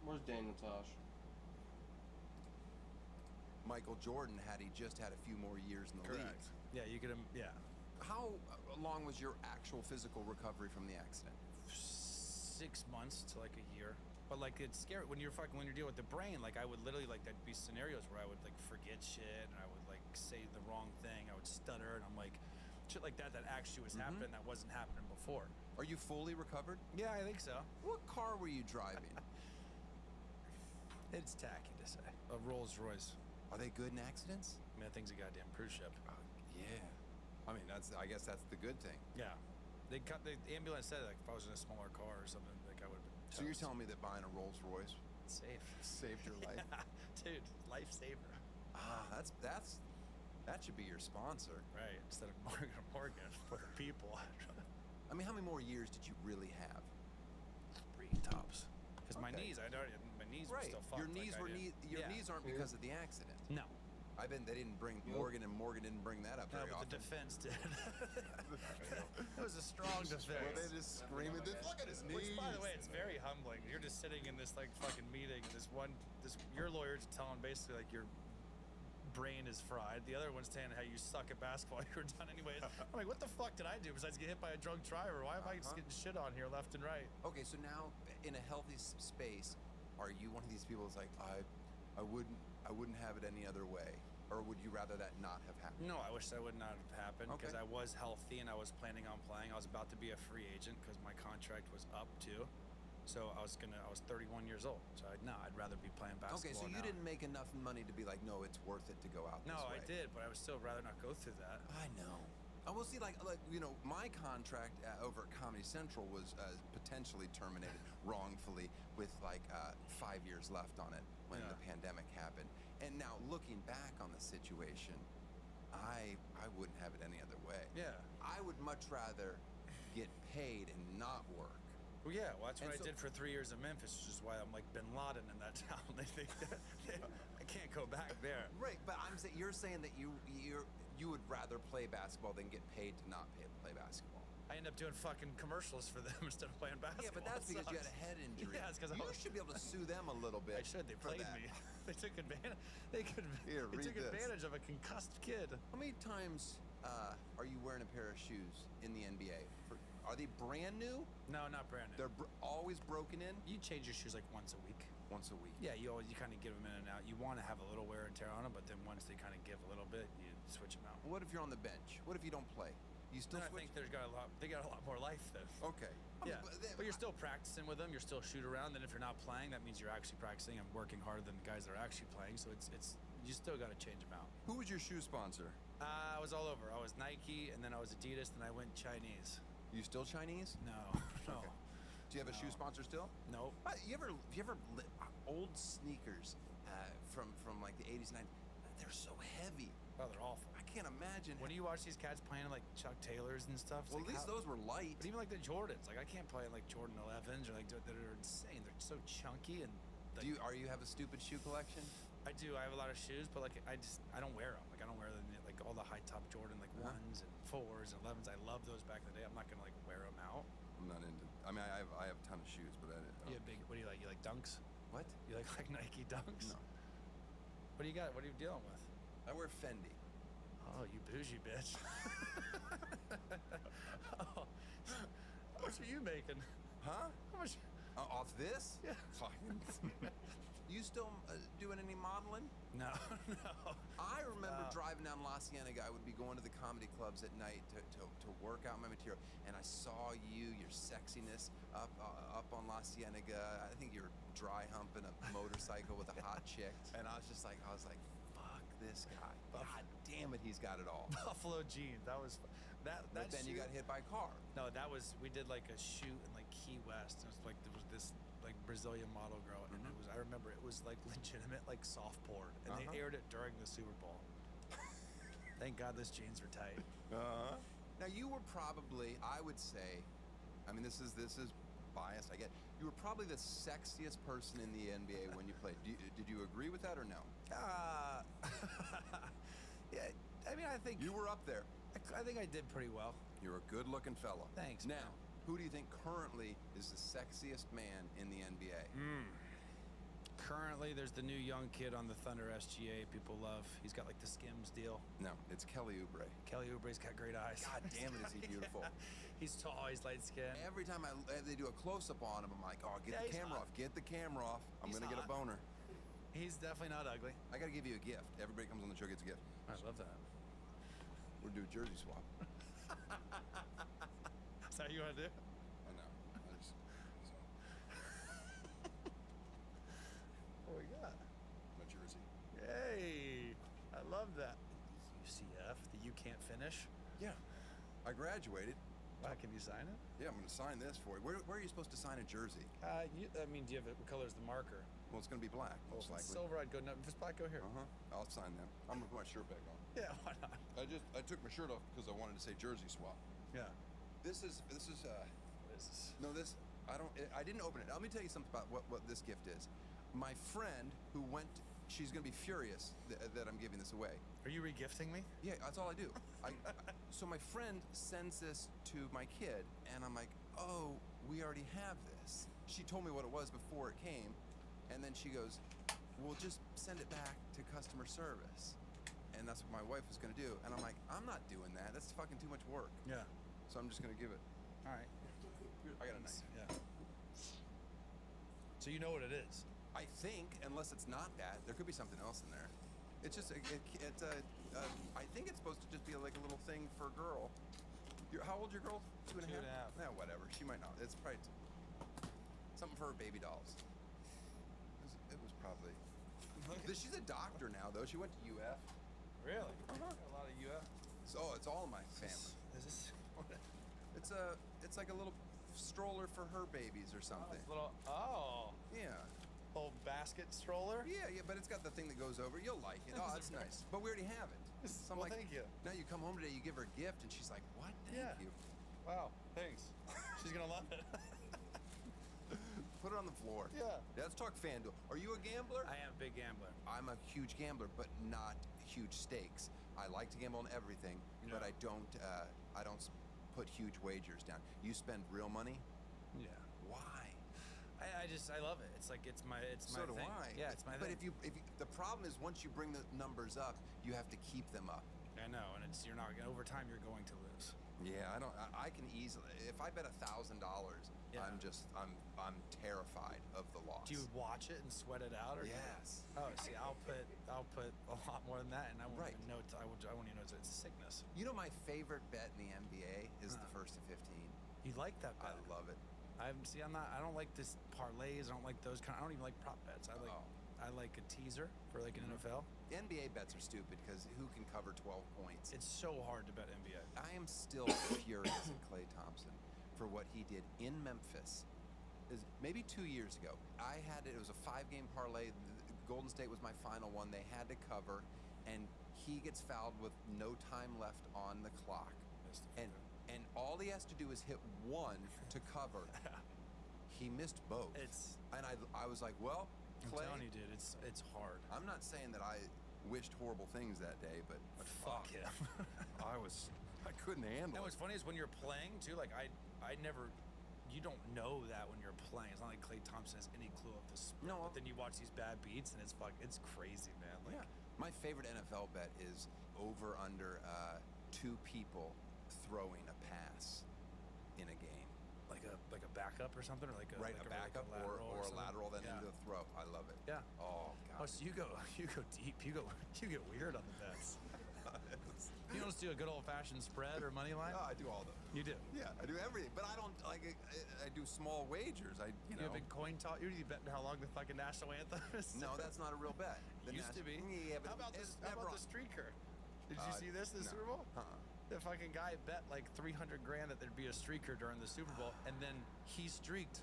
Where's Daniel Tosh? Michael Jordan had he just had a few more years in the league. Correct. Yeah, you could. Yeah. How long was your actual physical recovery from the accident? 6 months to like a year. But like it's scary when you're dealing with the brain. Like I would literally like there'd be scenarios where I would like forget shit and I would like say the wrong thing. I would stutter and I'm like shit like that actually was happening that wasn't happening before. Are you fully recovered? Yeah, I think so. What car were you driving? It's tacky to say. A Rolls Royce. Are they good in accidents? I mean, that thing's a goddamn cruise ship. Yeah. I mean, I guess that's the good thing. Yeah. The ambulance said like if I was in a smaller car or something, like I would have been toast. So you're telling me that buying a Rolls Royce safe saved your life? Yeah. Dude, lifesaver. That should be your sponsor. Right. Instead of Morgan for the people. I mean, how many more years did you really have? 3 tops. Because my knees, my knees were still fucked. Your knees knees aren't because of the accident. No. I bet they didn't bring Morgan didn't bring that up very No, often. but the defense did. It was a strong defense. Were they just screaming, look at his knees? Which, by the way, it's very humbling. You're just sitting in this like fucking meeting, and your lawyer's telling basically like your brain is fried. The other one's saying how you suck at basketball. You were done anyways. I'm like, what the fuck did I do besides get hit by a drunk driver? Why am I just getting shit on here left and right? Okay, so now in a healthy space, are you one of these people that's like, I wouldn't have it any other way? Or would you rather that not have happened? No, I wish that would not have happened because I was healthy and I was planning on playing. I was about to be a free agent because my contract was up too. So I was 31 years old. So I'd rather be playing basketball. Okay, so you didn't make enough money to be like, no, it's worth it to go out this way. No, I did, but I would still rather not go through that. I know. I will see, like you know, my contract over at Comedy Central was potentially terminated wrongfully with like 5 years left on it when the pandemic happened. And now looking back on the situation, I wouldn't have it any other way. Yeah. I would much rather get paid and not work. Well, yeah, well, that's what I did for 3 years in Memphis, which is why I'm like Bin Laden in that town. They think I can't go back there. Right, but you're saying that you would rather play basketball than get paid to not play basketball. I end up doing fucking commercials for them instead of playing basketball. Yeah, but that's because you had a head injury. Yeah, it's because you should be able to sue them a little bit. I should. They played me. They took advantage. They took advantage of a concussed kid. How many times are you wearing a pair of shoes in the NBA? Are they brand new? No, not brand new. They're always broken in? You change your shoes like once a week. Once a week? Yeah, you kind of give them in and out. You want to have a little wear and tear on them, but then once they kind of give a little bit, you switch them out. What if you're on the bench? What if you don't play? You still then switch? I think they got a lot more life then. Okay. Yeah, but you're still practicing with them. You're still shoot around. Then if you're not playing, that means you're actually practicing and working harder than the guys that are actually playing. So it's you still got to change them out. Who was your shoe sponsor? I was all over. I was Nike, and then I was Adidas, then I went Chinese. You still Chinese? No, no. Okay. Do you have a shoe sponsor still? Nope. You ever old sneakers from like the 80s, 90s? They're so heavy. Oh, they're awful. I can't imagine. When you watch these cats playing like Chuck Taylors and stuff, Well, at least those were light. But even like the Jordans, like I can't play in like Jordan 11s or like that are insane. They're so chunky and. Like, Do you have a stupid shoe collection? I do. I have a lot of shoes, but like I don't wear them. Like I don't wear them like all the high top Jordan like ones and 4s and 11s. I love those back in the day. I'm not gonna like wear them out. I'm not into. I mean, I have a ton of shoes, but I don't. You have big. What do you like? You like Dunks? What? You like Nike Dunks? No. What do you got? What are you dealing with? I wear Fendi. Oh, you bougie bitch. Oh, how much are you making? Huh? How much? Off this? Yeah. Fucking. You still doing any modeling? No, no. I remember driving down La Cienega. I would be going to the comedy clubs at night to work out my material, and I saw your sexiness up on La Cienega. I think you were dry humping a motorcycle with a hot chick, and I was like, fuck this guy. God damn it, he's got it all. Buffalo jeans. That was that. But then you got hit by a car. No, that was we did like a shoot in like Key West. It was like there was this like Brazilian model girl, and it was I remember it was like legitimate like soft porn, and they aired it during the Super Bowl. Thank God those jeans are tight. Now you were probably, I would say, I mean this is biased. I get you were probably the sexiest person in the NBA when you played. Did you agree with that or no? Yeah. I mean, I think You were up there. I think I did pretty well. You're a good-looking fellow. Thanks, Now, man. who do you think currently is the sexiest man in the NBA? Currently, there's the new young kid on the Thunder SGA. People love. He's got like the Skims deal. No, it's Kelly Oubre. Kelly Oubre's got great eyes. God damn it, is he beautiful. He's tall. He's light skinned. Every time they do a close-up on him, I'm like, oh, get the he's camera hot. off. Get the camera off. I'm He's going to get a hot. boner. He's definitely not ugly. I got to give you a gift. Everybody comes on the show gets a gift. I love that. We're doing Jersey swap. Is that what you want to do? I know. What we got? My Jersey. Hey, I love that. UCF, the You Can't Finish. Yeah. I graduated. Wow, can you sign it? Yeah, I'm going to sign this for you. Where are you supposed to sign a jersey? I mean, do you have it? What color is the marker? Well, it's going to be black, most If it's likely. silver, I'd go. No, if it's black, go here. I'll sign them. I'm going to put my shirt back on. Yeah, why not? I took my shirt off because I wanted to say Jersey swap. Yeah. This is What is this? no, this I didn't open it. Let me tell you something about what this gift is. My friend who went, she's going to be furious that I'm giving this away. Are you regifting me? Yeah, that's all I do. So my friend sends this to my kid, and I'm like, oh, we already have this. She told me what it was before it came, and then she goes, well, just send it back to customer service. And that's what my wife was going to do. And I'm like, I'm not doing that. That's fucking too much work. Yeah. So I'm just going to give it. All right. I got a knife. Yeah. So you know what it is? I think, unless it's not that, there could be something else in there. It's just, I think it's supposed to just be like a little thing for a girl. How old's your girl? 2.5? 2.5. Yeah, whatever. She might not. It's probably something for her baby dolls. It was probably. She's a doctor now, though. She went to UF. Really? Got a lot of UF. So it's all in my family. Is this? It's like a little stroller for her babies or something. Little. Oh. Yeah. Little basket stroller. Yeah, but it's got the thing that goes over. You'll like it. Oh, that's nice. But we already have it. So I'm Well, like, thank you. Now you come home today, you give her a gift, and she's like, what? Thank you. Wow. Thanks. She's gonna love it. Put it on the floor. Yeah. Let's talk FanDuel. Are you a gambler? I am a big gambler. I'm a huge gambler, but not huge stakes. I like to gamble on everything, but I don't put huge wagers down. You spend real money? Yeah. Why? I love it. It's like it's my So do thing. I. Yeah, it's my But thing. if you the problem is once you bring the numbers up, you have to keep them up. I know, and you're not over time you're going to lose. Yeah, I can easily. If I bet $1,000, Yeah. I'm terrified of the loss. Do you watch it and sweat it out, or Yes. Oh, see, I'll put a lot more than that, and I won't Right. even know. I won't even know it's a sickness. You know, my favorite bet in the NBA is the first to 15. You like that bet? I love it. I don't like this parlays. I don't like those kind. I don't even like prop bets. I like a teaser for like an NFL. NBA bets are stupid because who can cover 12 points? It's so hard to bet NBA. I am still furious at Klay Thompson for what he did in Memphis. Maybe 2 years ago. It was a 5-game parlay. Golden State was my final one. They had to cover, and he gets fouled with no time left on the clock. And all he has to do is hit one to cover. He missed both. And I was like, well, Klay, I'm telling you, dude, it's hard. I'm not saying that I wished horrible things that day, but fuck him. I couldn't handle it. And what's funny is when you're playing too, like you don't know that when you're playing. It's not like Klay Thompson has any clue of the sport. No. But then you watch these bad beats and it's crazy, man. Like, yeah. My favorite NFL bet is over under 2 people throwing a pass in a game. Like a backup or something, or a backup or a lateral then into a throw. I love it. Yeah. Oh god. Oh, so you go deep. You get weird on the bets. You don't just do a good old fashioned spread or money line? No, I do all those. You do? Yeah, I do everything. But I don't like. I do small wagers. You have a big coin toss. You bet how long the fucking national anthem is? No, that's not a real bet. Used to be. Yeah, but how about the streaker? Did you see this? The Super Bowl? The fucking guy bet like $300,000 that there'd be a streaker during the Super Bowl, and then he streaked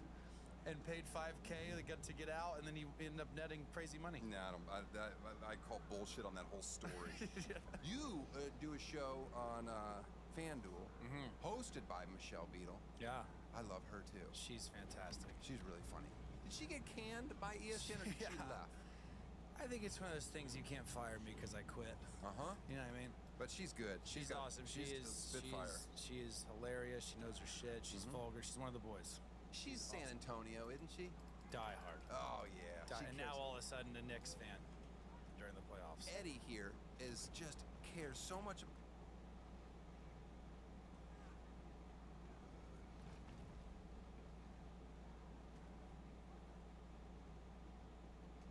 and paid $5,000 to get out, and then he ended up netting crazy money. No, I call bullshit on that whole story. Yeah. You do a show on FanDuel, hosted by Michelle Beadle. Yeah. I love her too. She's fantastic. She's really funny. Did she get canned by ESPN or did she left? I think it's one of those things you can't fire me because I quit. You know what I mean? But she's good. She's awesome. She's spitfire. She is hilarious. She knows her shit. She's vulgar. She's one of the boys. She's San Antonio, isn't she? Die hard. Oh yeah. And now all of a sudden a Knicks fan during the playoffs. Eddie here cares so much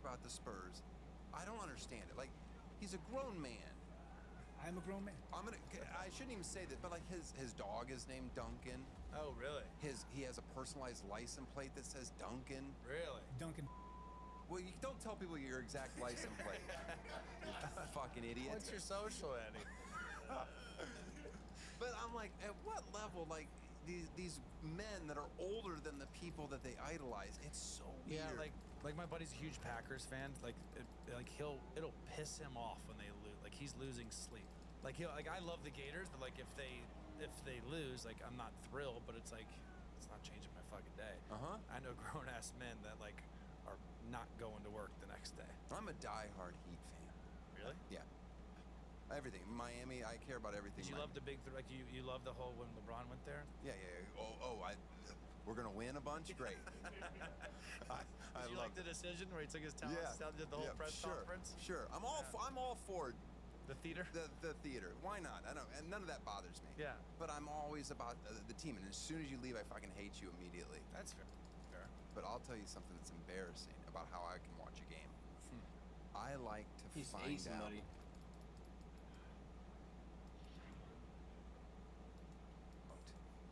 about the Spurs. I don't understand it. Like, he's a grown man. I'm a grown man. I shouldn't even say that, but like his dog is named Duncan. Oh, really? He has a personalized license plate that says Duncan. Really? Duncan. Well, you don't tell people your exact license plate. You fucking idiot. What's your social, Eddie? But I'm like, at what level, like these men that are older than the people that they idolize, it's so weird. Yeah, like my buddy's a huge Packers fan. It'll piss him off when they lose. Like he's losing sleep. I love the Gators, but like if they lose, like I'm not thrilled, but it's like it's not changing my fucking day. I know grown ass men that like are not going to work the next day. I'm a diehard Heat fan. Really? Yeah. Everything. Miami, I care about everything. Did you love the big you love the whole when LeBron went there? Yeah. We're gonna win a bunch. Great. Did you like the decision where he took his talents down, did the whole press conference? Sure. I'm all for the theater. The theater. Why not? I don't. And none of that bothers me. Yeah. But I'm always about the team, and as soon as you leave, I fucking hate you immediately. That's fair. But I'll tell you something that's embarrassing about how I can watch a game. I like to find out.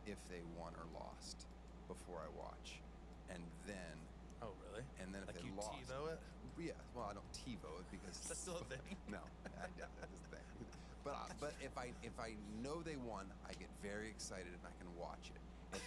If they won or lost before I watch, and then. Oh really? And then if like they you lost. TiVo it? Yeah. Well, I don't TiVo it because that's still a thing. No, that is a thing. But if I know they won, I get very excited and I can watch it.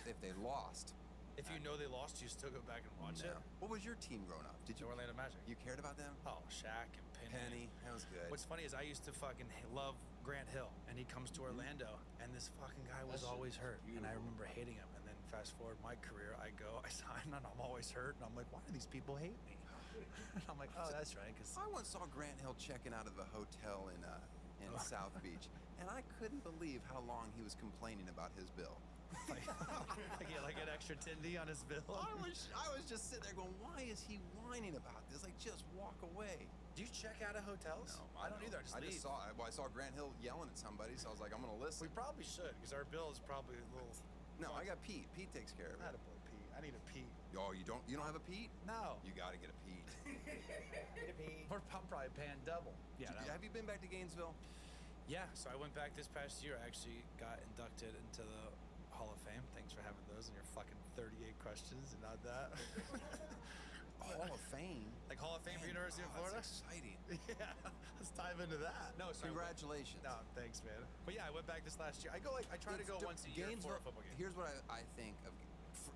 If they lost. If you know they lost, you still go back and watch it? What was your team growing up? Did you? Orlando Magic. You cared about them? Oh, Shaq and Penny. That was good. What's funny is I used to fucking love Grant Hill, and he comes to Orlando, and this fucking guy was always hurt, and I remember hating him. And then fast forward my career, I sign, and I'm always hurt, and I'm like, why do these people hate me? I'm like, oh, that's right, because I once saw Grant Hill checking out of a hotel in South Beach, and I couldn't believe how long he was complaining about his bill. like an extra $10 on his bill. I was just sitting there going, why is he whining about this? Like, just walk away. Do you check out of hotels? No, I don't either. I just leave. I saw Grant Hill yelling at somebody, so I was like, I'm gonna listen. We probably should, because our bill is probably a little. No, I got Pete. Pete takes care of it. Attaboy, Pete. I need a Pete. Oh, you don't have a Pete? No. You got to get a Pete. I'm probably paying double. Yeah. Have you been back to Gainesville? Yeah. So I went back this past year. I actually got inducted into the Hall of Fame. Thanks for having those in your fucking 38 questions and not that. Hall of Fame. Like Hall of Fame for University of Florida? That's exciting. Yeah, let's dive into that. No, sorry. Congratulations. No, thanks, man. But yeah, I went back this last year. I try to go once a year for a football game. Here's what I think of.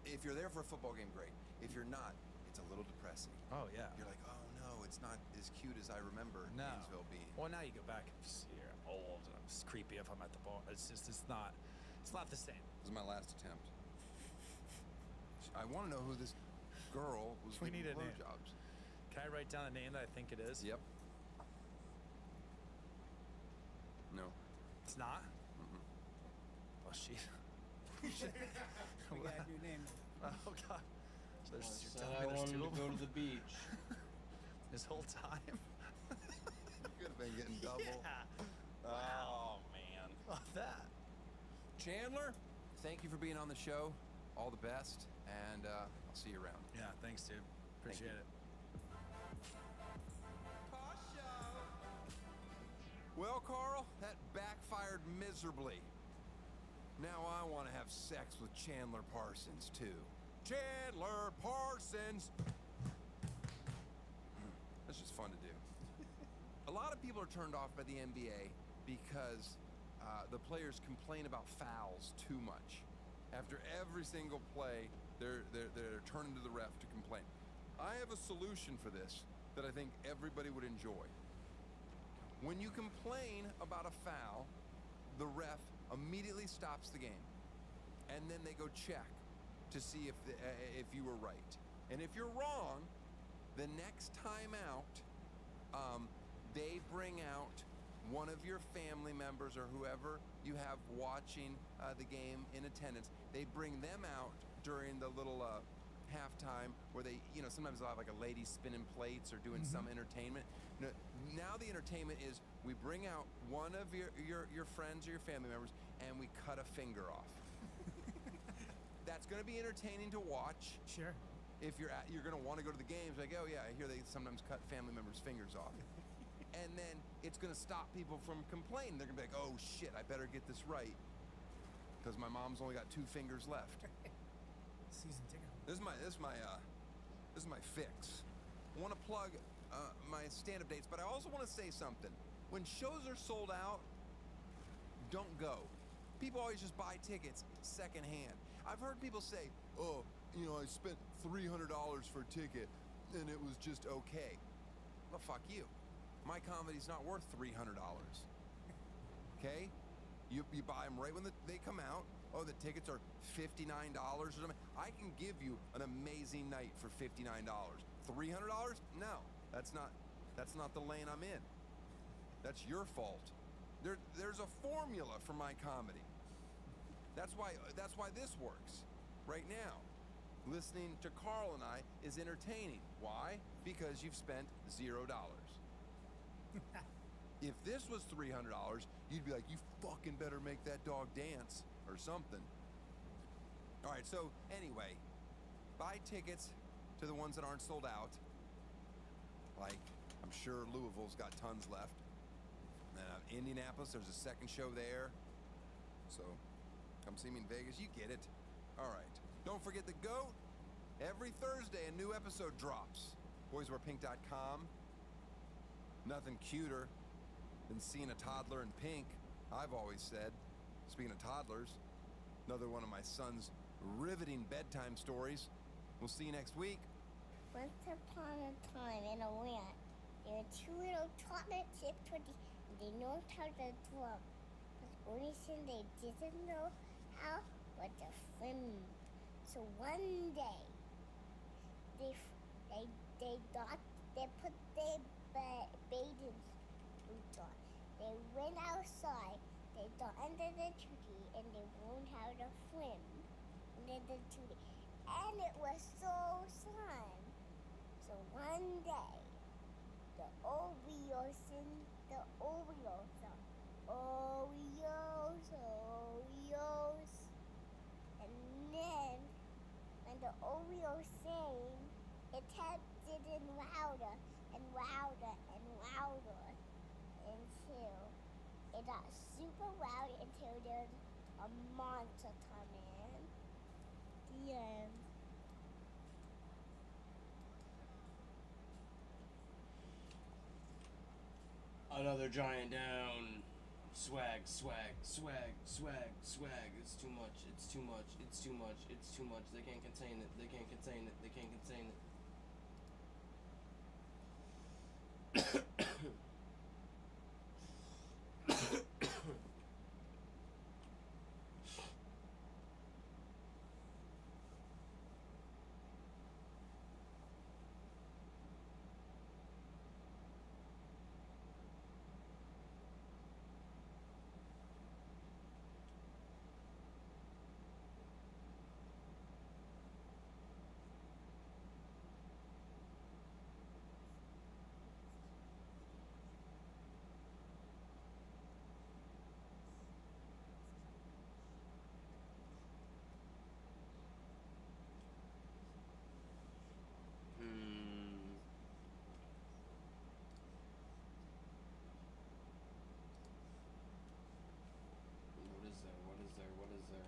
If you're there for a football game, great. If you're not, it's a little depressing. Oh yeah. You're like, oh no, it's not as cute as I remember Gainesville being. Well, now you go back and just you're old and it's creepy if I'm at the ball. It's not the same. This is my last attempt. I want to know who this girl was We giving need a name. blowjobs. Can I write down a name that I think it is? Yep. No. It's not? Mm-mm. Well, she... We got a new name. Oh, God. So I you're said telling I me there's wanted two to of go them? to the beach. This whole time? You could have been getting double. Yeah. Oh, man. Oh, that. Chandler, thank you for being on the show. All the best, and I'll see you around. Yeah, thanks, dude. Appreciate it. Well, Carl, that backfired miserably. Now I want to have sex with Chandler Parsons, too. Chandler Parsons! That's just fun to do. A lot of people are turned off by the NBA because the players complain about fouls too much. After every single play, they're turning to the ref to complain. I have a solution for this that I think everybody would enjoy. When you complain about a foul, the ref immediately stops the game, and then they go check to see if you were right. And if you're wrong, the next time out, they bring out one of your family members or whoever you have watching the game in attendance. They bring them out during the little halftime where they, sometimes they'll have like a lady spinning plates or doing some entertainment. Now the entertainment is we bring out one of your friends or your family members and we cut a finger off. That's going to be entertaining to watch. Sure. If you're going to want to go to the games, like, oh yeah, I hear they sometimes cut family members' fingers off. And then it's going to stop people from complaining. They're going to be like, oh shit, I better get this right because my mom's only got 2 fingers left. Season ticket. This is my fix. I want to plug my stand-up dates, but I also want to say something. When shows are sold out, don't go. People always just buy tickets secondhand. I've heard people say, oh, I spent $300 for a ticket and it was just okay. Well, fuck you. My comedy's not worth $300. Okay? You buy them right when they come out. Oh, the tickets are $59 or something. I can give you an amazing night for $59. $300? No, that's not the lane I'm in. That's your fault. There's a formula for my comedy. That's why this works. Right now, listening to Carl and I is entertaining. Why? Because you've spent $0. If this was $300, you'd be like, you fucking better make that dog dance or something. All right, so anyway, buy tickets to the ones that aren't sold out. Like, I'm sure Louisville's got tons left. Indianapolis, there's a second show there. So come see me in Vegas, you get it. All right, don't forget the GOAT. Every Thursday, a new episode drops. BoysWearPink.com. Nothing cuter than seeing a toddler in pink, I've always said. Speaking of toddlers, another one of my son's riveting bedtime stories. We'll see you next week. Once upon a time in a land, there were 2 little toddler chips and they know how to swim. But the only thing they didn't know how was to swim. So one day, they thought they put their bathing suits on. They went outside, they got under the tree, and they learned how to swim under the tree. And it was so fun. So one day, the Oreos, and then when the Oreos sang, it kept getting louder and louder and louder until it got super loud until there's a monster come in. The end. Another giant down. Swag, swag, swag, swag, swag. It's too much. It's too much. It's too much. It's too much. They can't contain it. They can't contain it. They can't contain it. What is there?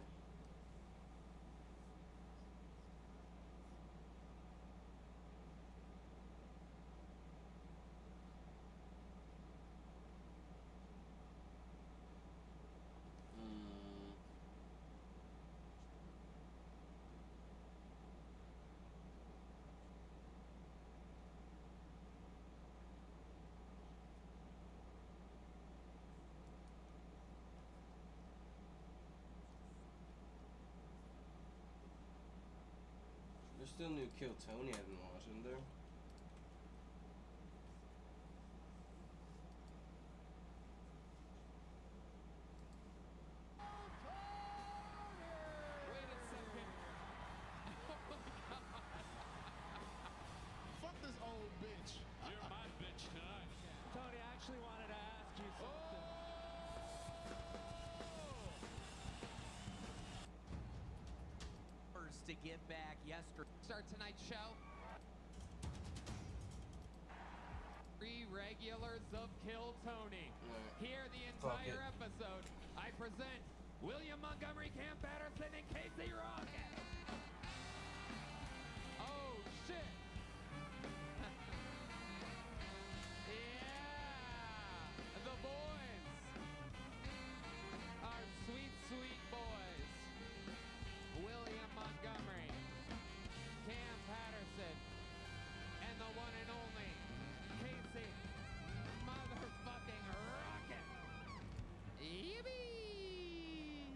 There's still new Kill Tony I've been watching there. Wait a second. Oh my God. Fuck this old bitch. You're my bitch tonight. Tony, I actually wanted to ask you something. To give back yesterday. Start tonight's show. 3 regulars of Kill Tony. Here the entire episode. I present William Montgomery, Cam Patterson, and Casey Rocket. Oh shit. Yeah. The boys. Our sweet, sweet boys. William Montgomery, Cam Patterson, and the one and only Casey motherfucking Rocket. Yippee!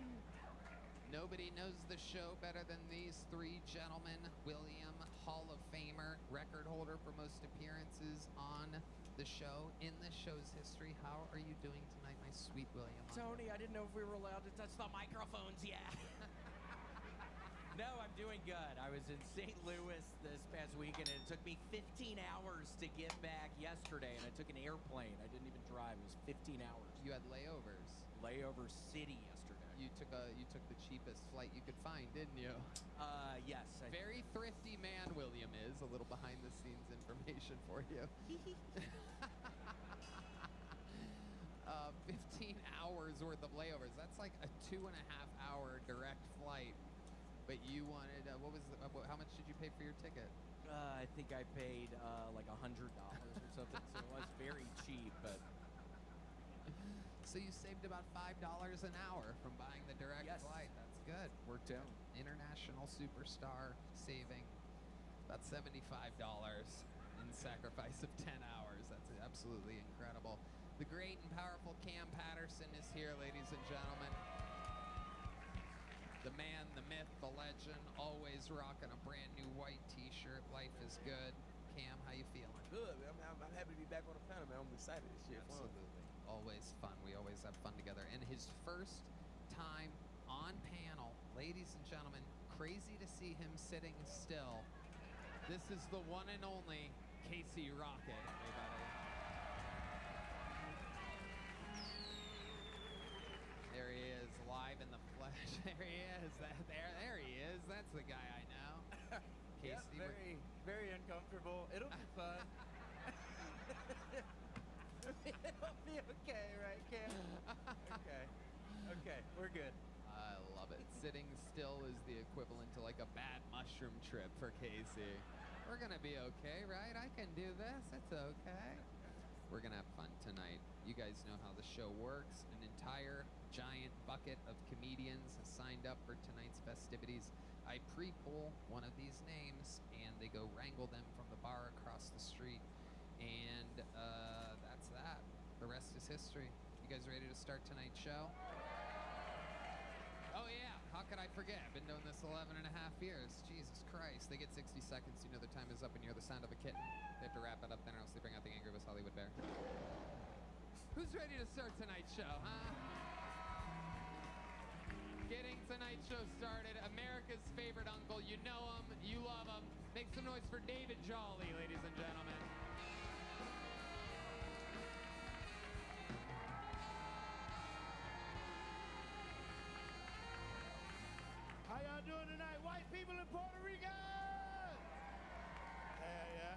Nobody knows the show better than these 3 gentlemen. William, Hall of Famer, record holder for most appearances on the show. In the show's history, how are you doing tonight, my sweet William? Tony, I didn't know if we were allowed to touch the microphones yet. No, I'm doing good. I was in St. Louis this past weekend, and it took me 15 hours to get back yesterday, and I took an airplane. I didn't even drive. It was 15 hours. You had layovers. Layover City yesterday. You took the cheapest flight you could find, didn't you? Yes. Very thrifty man, William is. A little behind the scenes information for you. 15 hours worth of layovers. That's like a 2.5-hour direct flight. But you wanted, how much did you pay for your ticket? I think I paid like $100 or something, so it was very cheap, but... So you saved about $5 an hour from buying the direct flight. That's good. Worked out. International superstar saving about $75 in sacrifice of 10 hours. That's absolutely incredible. The great and powerful Cam Patterson is here, ladies and gentlemen. The man, the myth, the legend, always rocking a brand new white t-shirt. Life is good. Cam, how you feeling? Good, man. I'm happy to be back on the panel, man. I'm excited. This shit fun. Absolutely. Always fun. We always have fun together. And his first time on panel, ladies and gentlemen, crazy to see him sitting still. This is the one and only Casey Rocket, everybody. There he is, live in the flesh. There he is. There he is. That's the guy I know. Yep, Casey, very uncomfortable. It'll be fun. It'll be okay, right, Cam? Okay, we're good. I love it. Sitting still is the equivalent to like a bad mushroom trip for Casey. We're gonna be okay, right? I can do this. It's okay. We're gonna have fun tonight. You guys know how the show works. An entire giant bucket of comedians has signed up for tonight's festivities. I pre-pull one of these names, and they go wrangle them from the bar across the street. And that's that. The rest is history. You guys ready to start tonight's show? Oh yeah, how could I forget? I've been doing this 11 and a half years. Jesus Christ. They get 60 seconds. You know their time is up and you hear the sound of a kitten. They have to wrap it up then or else they bring out the anger of a Hollywood bear. Who's ready to start tonight's show, huh? Getting tonight's show started. America's favorite uncle. You know him. You love him. Make some noise for David Jolly, ladies and gentlemen. How y'all doing tonight, white people in Puerto Rico? Hell yeah.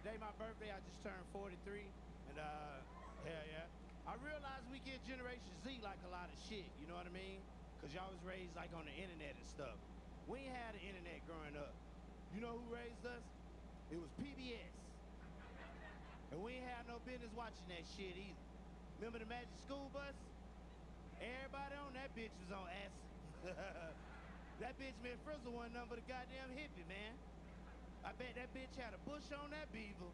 Today my birthday, I just turned 43, and hell yeah. I realize we get Generation Z like a lot of shit, you know what I mean? Because y'all was raised like on the internet and stuff. We ain't had the internet growing up. You know who raised us? It was PBS. And we ain't had no business watching that shit either. Remember the Magic School Bus? Everybody on that bitch was on acid. That bitch Miss Frizzle wasn't nothing but a goddamn hippie, man. I bet that bitch had a bush on that beaver.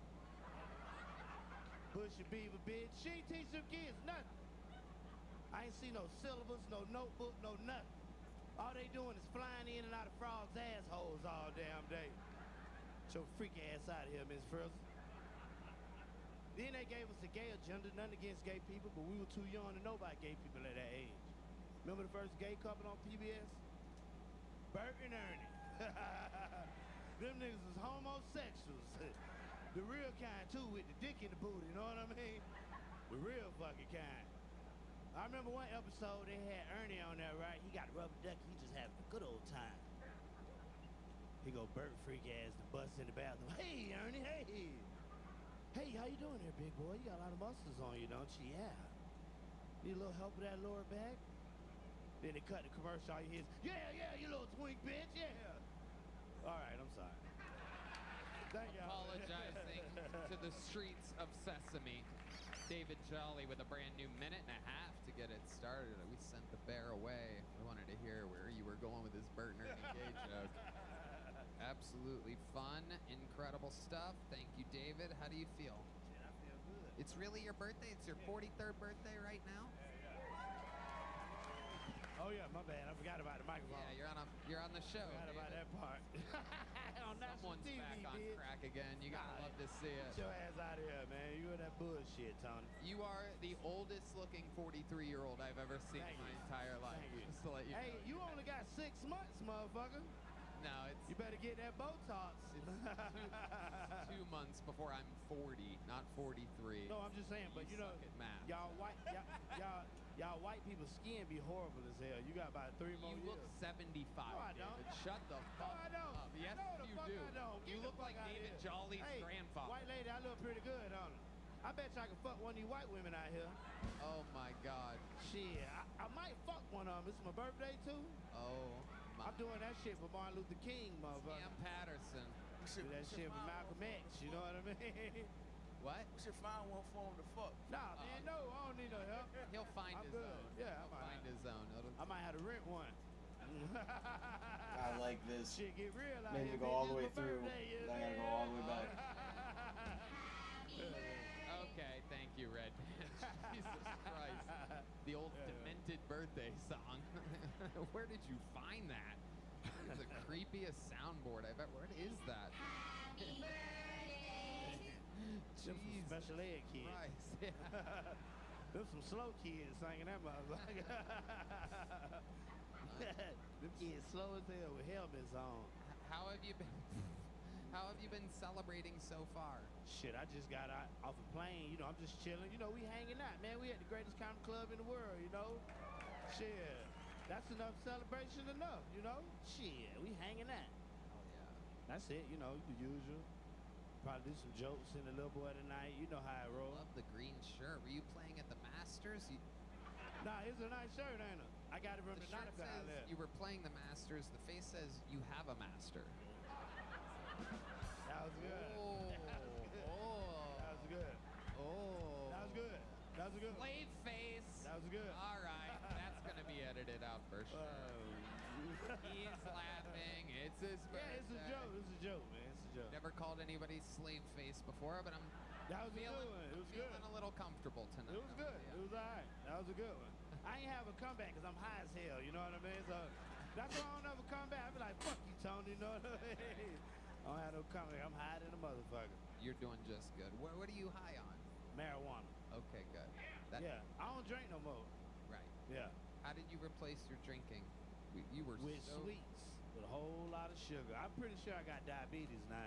Bush a beaver, bitch. She ain't teach them kids nothing. I ain't see no syllabus, no notebook, no nothing. All they doing is flying in and out of frogs' assholes all damn day. Get your freak ass out of here, Miss Frizzle. Then they gave us a gay agenda, nothing against gay people, but we were too young to know about gay people at that age. Remember the first gay couple on PBS? Bert and Ernie. Them niggas was homosexuals. The real kind, too, with the dick in the booty, you know what I mean? The real fucking kind. I remember one episode, they had Ernie on there, right? He got a rubber ducky, he just having a good old time. He go Bert freak ass to bust in the bathroom. Hey, Ernie, hey. Hey, how you doing there, big boy? You got a lot of muscles on you, don't you? Yeah. Need a little help with that lower back? Then they cut the commercial, all you hear is, yeah, you little twink bitch, yeah. All right, I'm sorry. Thank you. Apologizing to the streets of Sesame. David Jolly with a brand new minute and a half to get it started. We sent the bear away. We wanted to hear where you were going with this Bert and Ernie gay joke. Absolutely fun, incredible stuff. Thank you, David. How do you feel? Shit, I feel good. It's really your birthday? It's your 43rd birthday right now? Oh yeah, my bad. I forgot about the microphone. Yeah, you're on the show. Forgot about that part. On national Someone's TV, back on bitch. crack again. You gotta love to see it. Get your ass out of here, man. You and that bullshit, Tony. You are the oldest looking 43-year-old I've ever seen Thank in my you. entire life. Thank you. Just to let you Hey, know. you only got 6 months, motherfucker. No, it's You better get that Botox. it's 2 months before I'm 40, not 43. No, I'm just saying, but you know, suck at math. y'all white people's skin be horrible as hell. You got about 3 more You years. look 75, No, I don't. David. Shut the No, fuck I don't. up. Yes, No, the you fuck do. I don't. You Get look the fuck like outta David here. Jolly's Hey, grandfather. White lady, I look pretty good, don't I? I bet you I can fuck one of you white women out here. Oh my God. Shit, I might fuck one of them. It's my birthday too. Oh my. I'm doing that shit for Martin Luther King, motherfucker. Cam Patterson. Do that shit for Malcolm X. You know what I mean? What? We should find one for him to fuck. Nah, man, no, I don't need no help. He'll find I'm his good. own. Yeah, He'll find his own. I might have to rent one. I like this. Shit get real out Made here. me go all the bitch. way It's my through. birthday, you Then I gotta know? go all the way back. Okay, thank you, Red Man. Jesus Christ. The old demented birthday song. Where did you find that? It's the creepiest soundboard I've ever. What is that? Them some Jesus special ed kids. Christ. Yeah. Them some slow kids singing that motherfucker. Them kids slow as hell with helmets on. How have you been? How have you been celebrating so far? Shit, I just got out off a plane. You know, I'm just chilling. You know, we hanging out, man. We at the greatest comedy club in the world, you know? Shit. That's enough celebration enough, you know? Shit, we hanging out. Oh yeah. That's it, you know, the usual. Probably do some jokes in the little boy tonight. You know how it rolls. Love the green shirt. Were you playing at the Masters? Nah, it's a nice shirt, ain't it? I got it from The the shirt Nana says outlet. you were playing the Masters. The face says you have a master. That was good. Oh. That was good. Oh. That was good. That was a good. Slave face. That was good. All right. That's going to be edited out for sure. He's laughing. It's his birthday. Yeah, it's a joke. It's a joke, man. It's a joke. Never called anybody slave face before, but I'm That was a feeling, good one. It was good. feeling a little comfortable tonight. It was good. It was all right. That was a good one. I ain't have a comeback because I'm high as hell. You know what I mean? So that's why I don't ever come back. I be like, fuck you, Tony. You know what I mean? I don't have no comeback. I'm high than a motherfucker. You're doing just good. What are you high on? Marijuana. Okay, good. That, Yeah. I don't drink no more. Right. Yeah. How did you replace your drinking? You were With so... sweets. With a whole lot of sugar. I'm pretty sure I got diabetes now.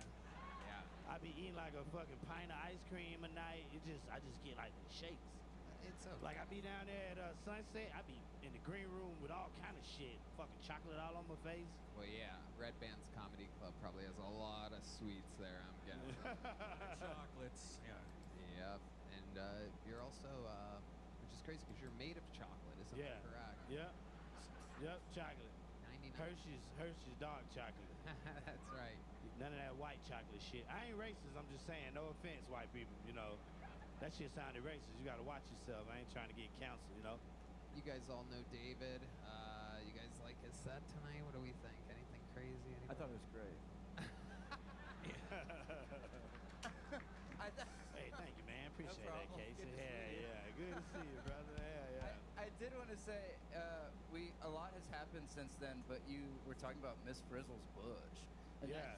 Yeah. I be eating like a fucking pint of ice cream a night. I just get like the shakes. It's okay. Like I be down there at Sunset. I be in the green room with all kind of shit. Fucking chocolate all on my face. Well, yeah. Red Band's Comedy Club probably has a lot of sweets there, I'm guessing. Chocolates. Yeah. Yep. And you're also, which is crazy because you're made of chocolate, isn't Yeah. that correct? Yep. Yep. Chocolate. 99. Hershey's dark chocolate. That's right. None of that white chocolate shit. I ain't racist. I'm just saying. No offense, white people. You know, that shit sounded racist. You gotta watch yourself. I ain't trying to get canceled. You know. You guys all know David. You guys like his set tonight? What do we think? Anything crazy? I thought it was great. Hey, thank you, man. Appreciate that, problem. Casey. Good to Yeah, see you. yeah. Good to see you, brother. Yeah, yeah. I did want to say a lot has happened since then, but you were talking about Miss Frizzle's bush. And Yeah.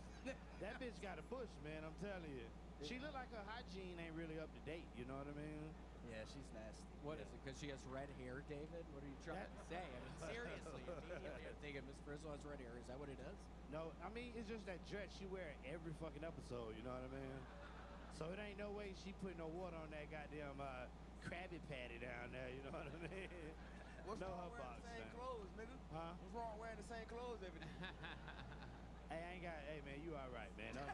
That bitch got a bush, man. I'm telling you. She look like her hygiene ain't really up to date. You know what I mean? Yeah, she's nasty. What is it? Because she has red hair, David? What are you trying to say? I mean, seriously, immediately I'm thinking Miss Frizzle has red hair. Is that what it does? No, I mean, it's just that dress she wear every fucking episode, you know what I mean? So it ain't no way she put no water on that goddamn Krabby Patty down there, you know what I mean? What's No, wrong her wearing box, the same man. clothes, nigga? Huh? What's wrong wearing the same clothes every day? Hey, man, you all right, man. Don't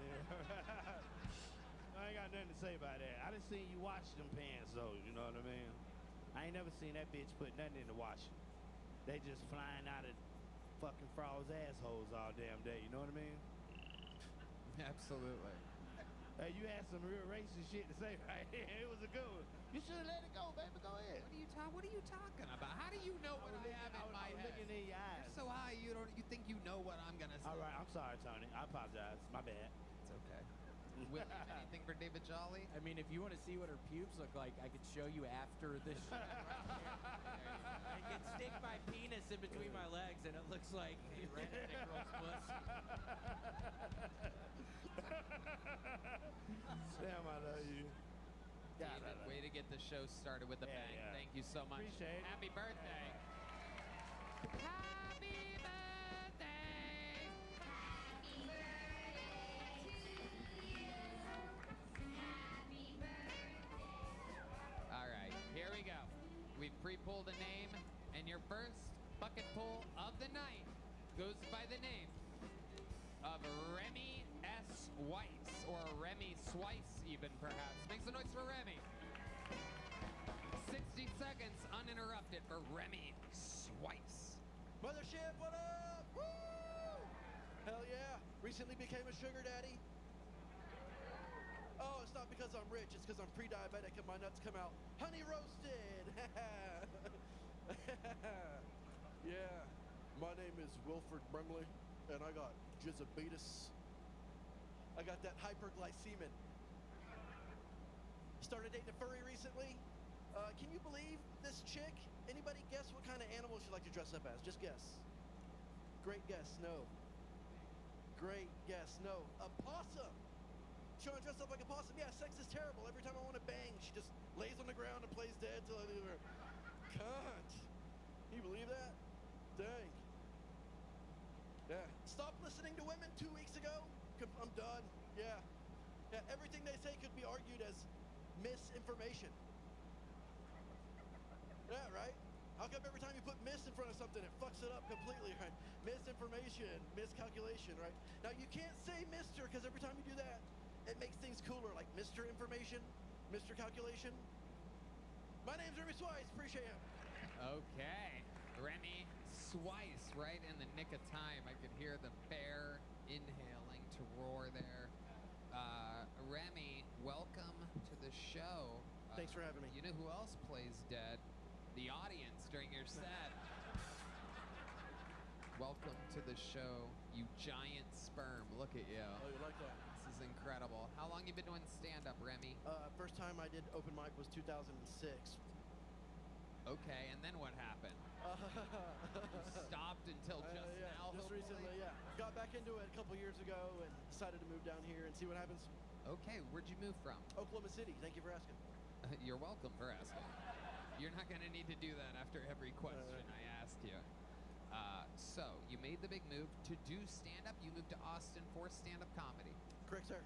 I ain't got nothing to say about that. I done seen you wash them pants, though, you know what I mean? I ain't never seen that bitch put nothing in the washing. They just flying out of fucking frogs' assholes all damn day, you know what I mean? Absolutely. Hey, you had some real racist shit to say right here. It was a good one. You should have let it go, baby. Go ahead. What are you talking about? How do you know what I have in my head? Looking in your eyes. You're so high, you think you know what I'm gonna say. All right, I'm sorry, Tony. I apologize. My bad. It's okay. William, anything for David Jolly? I mean, if you want to see what her pubes look like, I could show you after this show. I could stick my penis in between my legs, and it looks like he ran at a girl's puss. Damn, I love you. God, I David, love way you. to get the show started with a Yeah, bang. yeah. Thank you so much. Appreciate it. Happy birthday. Happy birthday. All right, here we go. We've pre-pulled a name, and your first bucket pull of the night goes by the name of Remy S. Weiss, or Remy Swice even, perhaps. Make some noise for Remy. 60 seconds uninterrupted for Remy Swice. Mothership, what up? Woo! Hell yeah. Recently became a sugar daddy. Oh, it's not because I'm rich, it's because I'm pre-diabetic and my nuts come out honey roasted. Yeah. My name is Wilford Brimley, and I got diabetes. I got that hyperglycemic. Started dating a furry recently. Can you believe this chick? Anybody guess what kind of animal she'd like to dress up as? Just guess. Great guess, no. Great guess, no. A possum. She wanna dress up like a possum. Yeah, sex is terrible. Every time I want to bang, she just lays on the ground and plays dead till I leave her. Cunt. Can you believe that? Dang. Yeah. Stopped listening to women 2 weeks ago. I'm done. Yeah. Yeah, everything they say could be argued as misinformation. Yeah, right? How come every time you put miss in front of something, it fucks it up completely, right? Misinformation, miscalculation, right? Now, you can't say Mr. because every time you do that, it makes things cooler, like Mr. Information, Mr. Calculation. My name's Remy Swice. Appreciate it. Okay. Remy Swice right in the nick of time. I could hear the bear inhaling to roar there. Remy, welcome to the show. Thanks for having me. You know who else plays dead? The audience during your set. Welcome to the show, you giant sperm. Look at you. Oh, you like that? This is incredible. How long you been doing stand-up, Remy? First time I did open mic was 2006. Okay, and then what happened? You stopped until just Yeah, now, just hopefully? recently, yeah. Got back into it a couple years ago and decided to move down here and see what happens. Okay, where'd you move from? Oklahoma City. Thank you for asking. You're welcome for asking. You're not going to need to do that after every question I asked you. So, you made the big move to do stand-up. You moved to Austin for stand-up comedy. Correct, sir.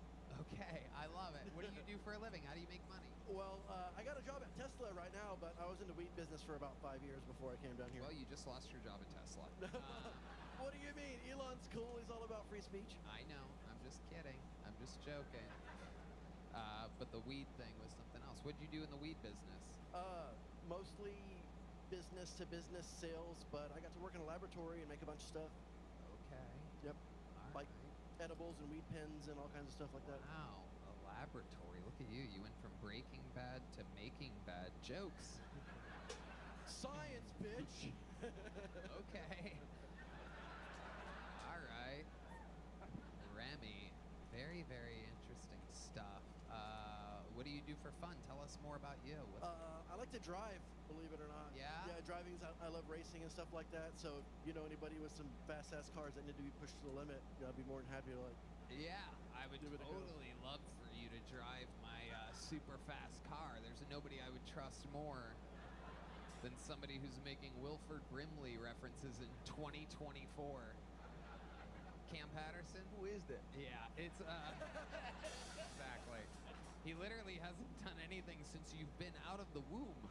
Okay, I love it. What do you do for a living? How do you make money? Well, I got a job at Tesla right now, but I was in the weed business for about 5 years before I came down here. Well, you just lost your job at Tesla. What do you mean? Elon's cool. He's all about free speech. I know. I'm just kidding. I'm just joking. But the weed thing was something else. What'd you do in the weed business? Mostly business-to-business sales, but I got to work in a laboratory and make a bunch of stuff. Okay. Yep. All Like edibles and weed pens and all kinds of stuff like that. Wow, a laboratory. Look at you. You went from Breaking Bad to Making Bad jokes. Science, bitch. Okay. All right. Remy, very, very interesting stuff. What do you do for fun? Tell us more about you. I like to drive, believe it or not. Yeah? Yeah, driving's, I love racing and stuff like that. So, you know, anybody with some fast-ass cars that need to be pushed to the limit, I'd be more than happy to, like... Yeah, I would give it a go. totally love for you to drive my super fast car. There's nobody I would trust more than somebody who's making Wilford Brimley references in 2024. Cam Patterson? Who is that? Yeah, it's exactly. He literally hasn't done anything since you've been out of the womb.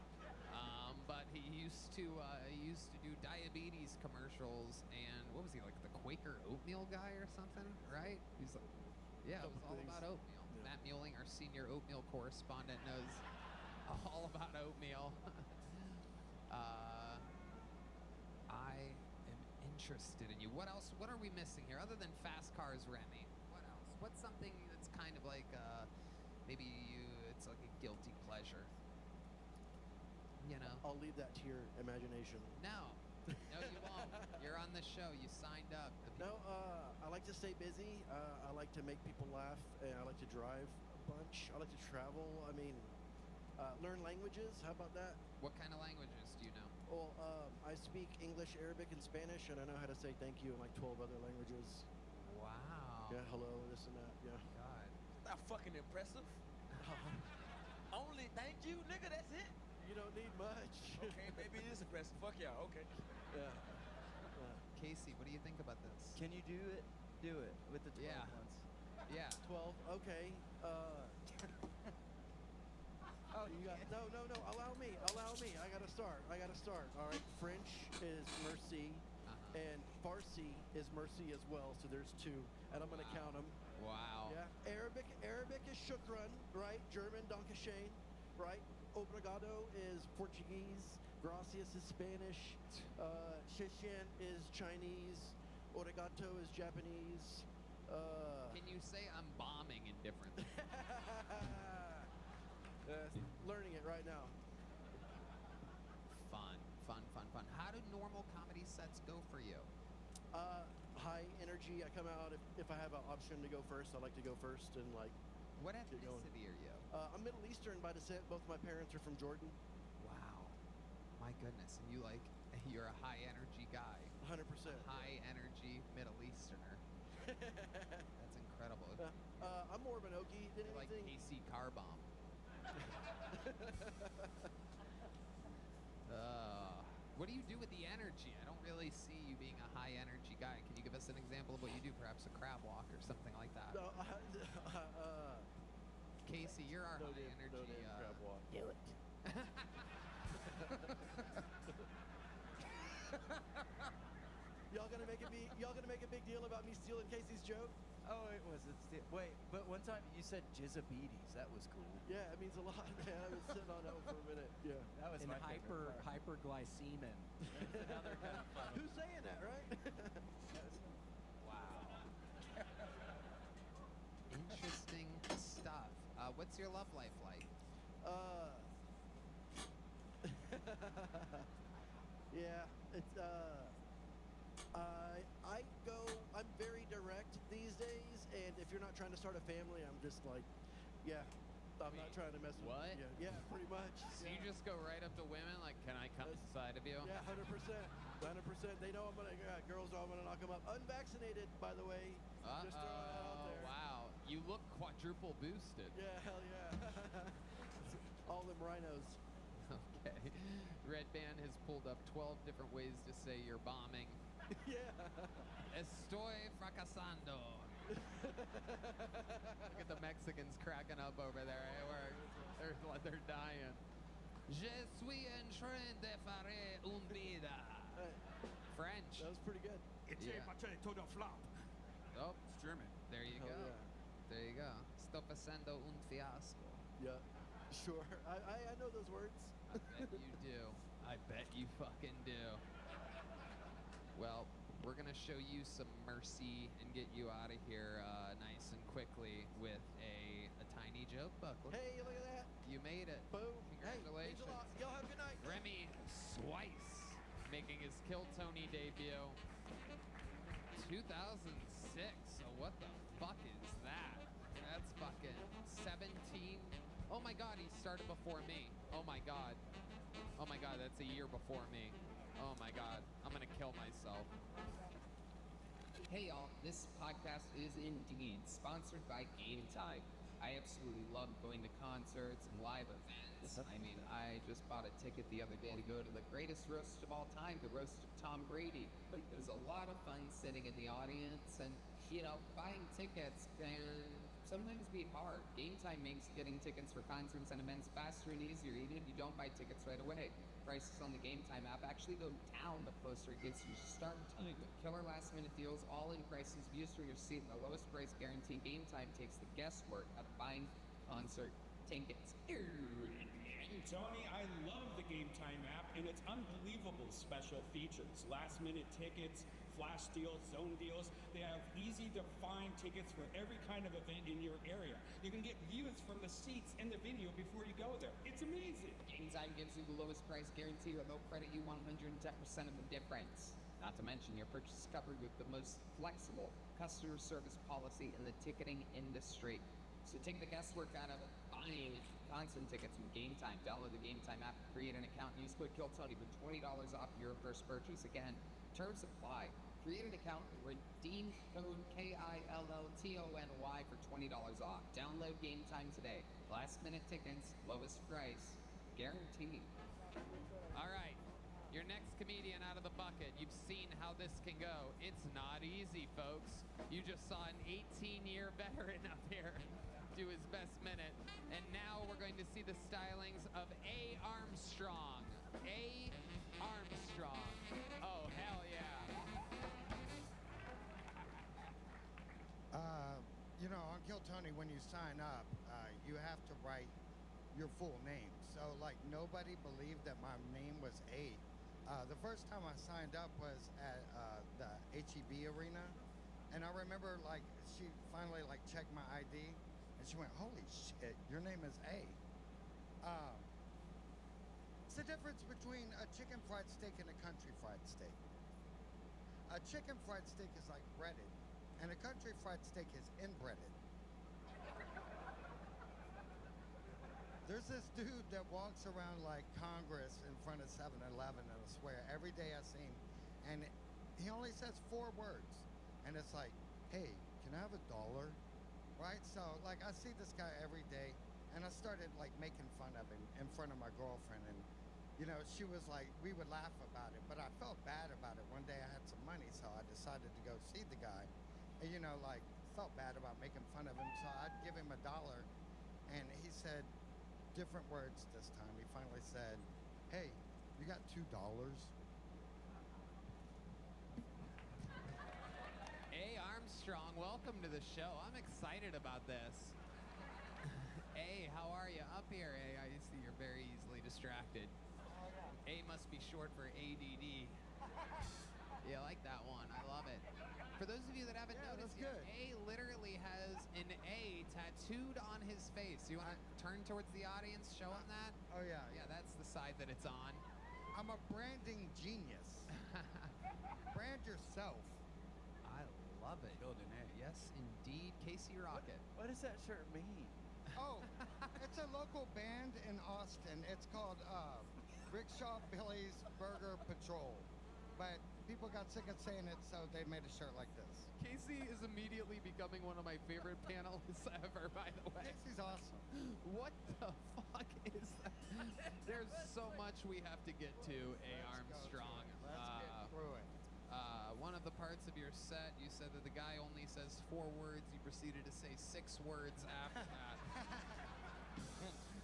But he used to do diabetes commercials, and what was he, like the Quaker oatmeal guy or something, right? He's like, yeah, it was all about oatmeal. Yeah. Matt Muelling, our senior oatmeal correspondent, knows all about oatmeal. I am interested in you. What else? What are we missing here other than fast cars, Remy? What else? What's something that's kind of like maybe it's like a guilty pleasure? You know? I'll leave that to your imagination. No, you won't. You're on the show. You signed up. No, I like to stay busy. I like to make people laugh, and I like to drive a bunch. I like to travel. I mean, learn languages. How about that? What kind of languages do you know? Well, I speak English, Arabic, and Spanish, and I know how to say thank you in like 12 other languages. Wow. Yeah, hello, this and that. Yeah. God. Not fucking impressive. Only thank you, nigga. That's it. You don't need much. Okay, maybe it is impressive. Fuck y'all. Okay. Yeah. Casey, what do you think about this? Can you do it? Do it with the 12 Yeah. ones. Yeah. 12. Okay. Oh, You got, no. Allow me. I gotta start. All right. French is merci, and Farsi is mercy as well. So there's two, and I'm gonna count them. Wow. Yeah. Arabic is shukran, right? German, dankeschön, right? Obrigado is Portuguese. Gracias is Spanish. Shishin is Chinese. Origato is Japanese. Can you say I'm bombing in different? Learning it right now. Fun. How do normal comedy sets go for you? High energy. I come out if I have an option to go first. I like to go first and like. What Get going. ethnicity are you? I'm Middle Eastern by descent. Both my parents are from Jordan. Wow. My goodness. And you're a high energy guy. 100%. High energy Middle Easterner. That's incredible. I'm more of an Okie than You're like anything. KC Carbomb. What do you do with the energy? I don't really see you being a high energy guy. Can you give us an example of what you do? Perhaps a crab walk or something like that. No, Casey, you're our no high damn, energy. no damn crab walk. Do it. Y'all gonna make a big deal about me stealing Casey's joke? Oh, it was. Wait, but one time you said jizzabetes. That was cool. Yeah, it means a lot. Yeah, I was sitting on that one for a minute. Yeah. That was And my favorite part. hyperglycemic. That's another kind of fun. Who's saying that, right? Wow. Interesting stuff. What's your love life like? Yeah, it's I'm very direct these days, and if you're not trying to start a family, I'm just like, yeah, I'm not trying to mess with What? you. Yeah, pretty much. So you just go right up to women like, can I come inside of you? Yeah, 100%. 100%. They know I'm gonna, girls know I'm gonna knock them up. Unvaccinated, by the way. Just throwing that out there. Wow. You look quadruple boosted. Yeah, hell yeah. All them rhinos. Okay. Red Band has pulled up 12 different ways to say you're bombing. Yeah. Estoy fracasando. Look at the Mexicans cracking up over there. They're dying. Je suis en train de faire une vida. French. That was pretty good. Yeah. flop. Oh, It's German. there you Hell go. yeah. There you go. Sto facendo un fiasco. Yeah. Sure. I know those words. I bet you do. I bet you fucking do. Well, we're gonna show you some mercy and get you out of here nice and quickly with a tiny joke booklet. Hey, look at that. You made it. Boom. Congratulations. Hey, thanks a lot. Y'all have a good night. Remy Swice making his Kill Tony debut. 2006. So what the fuck is that? That's fucking 17. Oh my god, he started before me. Oh my god. Oh my god, that's a year before me. Oh my god, I'm gonna kill myself. Hey y'all, this podcast is indeed sponsored by Game Time. I absolutely love going to concerts and live events. I mean, I just bought a ticket the other day to go to the greatest roast of all time, the roast of Tom Brady. It was a lot of fun sitting in the audience and, buying tickets can sometimes be hard. Game Time makes getting tickets for concerts and events faster and easier, even if you don't buy tickets right away. Prices on the Game Time app actually go down the closer it gets to start time. Killer last minute deals, all in prices, views for your seat, and the lowest price guarantee. Game Time takes the guesswork out of buying concert tickets. Tony, I love the Game Time app and its unbelievable special features. Last minute tickets, flash deals, zone deals. They have easy to find tickets for every kind of event in your area. You can get views from the seats in the video before you go there. It's amazing. Game Time gives you the lowest price guarantee, or they'll credit you 110% of the difference. Not to mention your purchase is covered with the most flexible customer service policy in the ticketing industry. So take the guesswork out of buying concert tickets from Game Time. Download the Game Time app, create an account, and use code KILLTONY for $20 off your first purchase. Again, terms apply. Create an account, redeem code KILLTONY for $20 off. Download Game Time today. Last minute tickets, lowest price, guaranteed. All right, your next comedian out of the bucket. You've seen how this can go. It's not easy, folks. You just saw an 18-year veteran up here do his best minute. And now we're going to see the stylings of A. Armstrong. A. Armstrong. Oh, hell yeah. On Kill Tony, when you sign up, you have to write your full name. So, nobody believed that my name was A. The first time I signed up was at the HEB arena. And I remember, she finally, checked my ID. And she went, holy shit, your name is A. It's the difference between a chicken fried steak and a country fried steak. A chicken fried steak is breaded, and a country fried steak is inbreaded. There's this dude that walks around Congress in front of 7-Eleven, and I swear, every day I see him, and he only says 4 words. And it's hey, can I have $1? Right? So, I see this guy every day, and I started, making fun of him in front of my girlfriend, and, she was we would laugh about it, but I felt bad about it. One day I had some money, so I decided to go see the guy, and, felt bad about making fun of him, so I'd give him $1, and he said different words this time. He finally said, hey, you got $2? A. Armstrong, welcome to the show. I'm excited about this. A, how are you? Up here, A. I see you're very easily distracted. A must be short for ADD. Yeah, I like that one. I love it. For those of you that haven't noticed yet, A literally has an A tattooed on his face. You want to turn towards the audience, show him that? Oh, yeah. Yeah, that's the side that it's on. I'm a branding genius. Brand yourself. I love it. Building A. Yes, indeed. Casey Rocket. What does that shirt mean? Oh, it's a local band in Austin. It's called Rickshaw Billy's Burger Patrol. But people got sick of saying it, so they made a shirt like this. Casey is immediately becoming one of my favorite panelists ever, by the way. Casey's awesome. What the fuck is that? There's so much we have to get to, A. Armstrong. Let's get through it. One of the parts of your set, you said that the guy only says 4 words. You proceeded to say 6 words after that.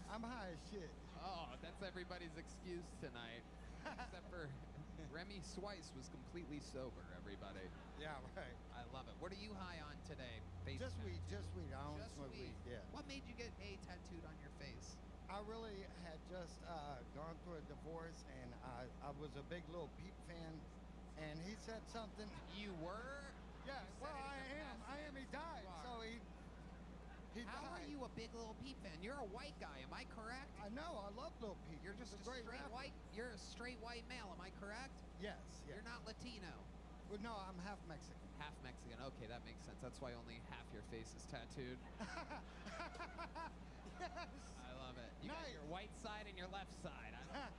I'm high as shit. Oh, that's everybody's excuse tonight. Except for Remy Swice was completely sober, everybody. Yeah, right. I love it. What are you high on today? Face Just weed. tattoo? Just weed. I don't Just smoke weed. Yeah. What made you get A tattooed on your face? I really had just gone through a divorce, and I was a big Lil Peep fan, and he said something. You were? Yeah, well, I am. He died, so he How died. are you a big Lil Peep fan? You're a white guy, am I correct? I know, I love Lil Peep. You're just He's a great straight rapper. white. You're a straight white male, am I correct? Yes, yes. You're not Latino. Well, no, I'm half Mexican. Half Mexican. Okay, that makes sense. That's why only half your face is tattooed. Yes. I love it. You got your white side and your left side. I love it.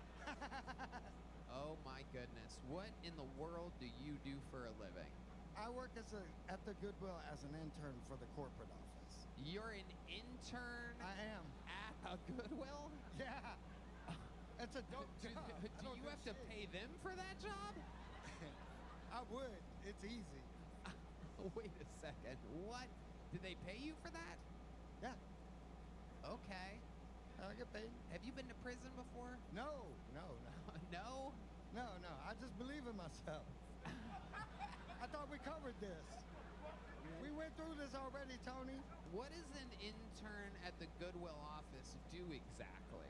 Oh my goodness. What in the world do you do for a living? I work at the Goodwill as an intern for the corporate office. You're an intern I am. at a Goodwill? Yeah. It's a dope Do job. I you don't do have to shit. pay them for that job? I would. It's easy. Wait a second. What? Did they pay you for that? Yeah. Okay. I get paid. Have you been to prison before? No. No? No. I just believe in myself. I thought we covered this. We went through this already, Tony. What does an intern at the Goodwill office do exactly?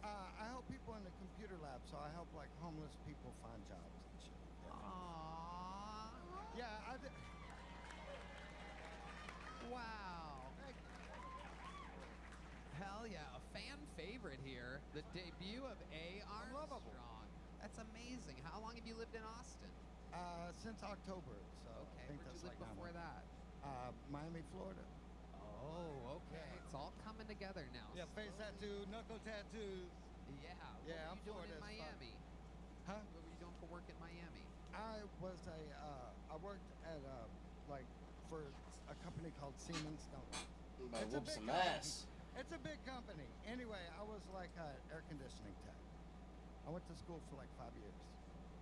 I help people in the computer lab, so I help like homeless people find jobs and shit. Aww. Yeah, Wow. Hell yeah, a fan favorite here. The debut of A. Unlovable. Armstrong. That's amazing. How long have you lived in Austin? Since October. So Okay, I think where'd that's you live like 9 before months. that? Miami, Florida. Oh, okay. It's all coming together now. Yeah, face tattoo, knuckle tattoos. Yeah. Yeah, What I'm were you doing in Florida as fuck. Miami? Huh? What were you doing for work in Miami? I worked at for a company called Siemens. No, About it's a whoop big some company. ass. It's a big company. Anyway, I was like an air conditioning tech. I went to school for like 5 years.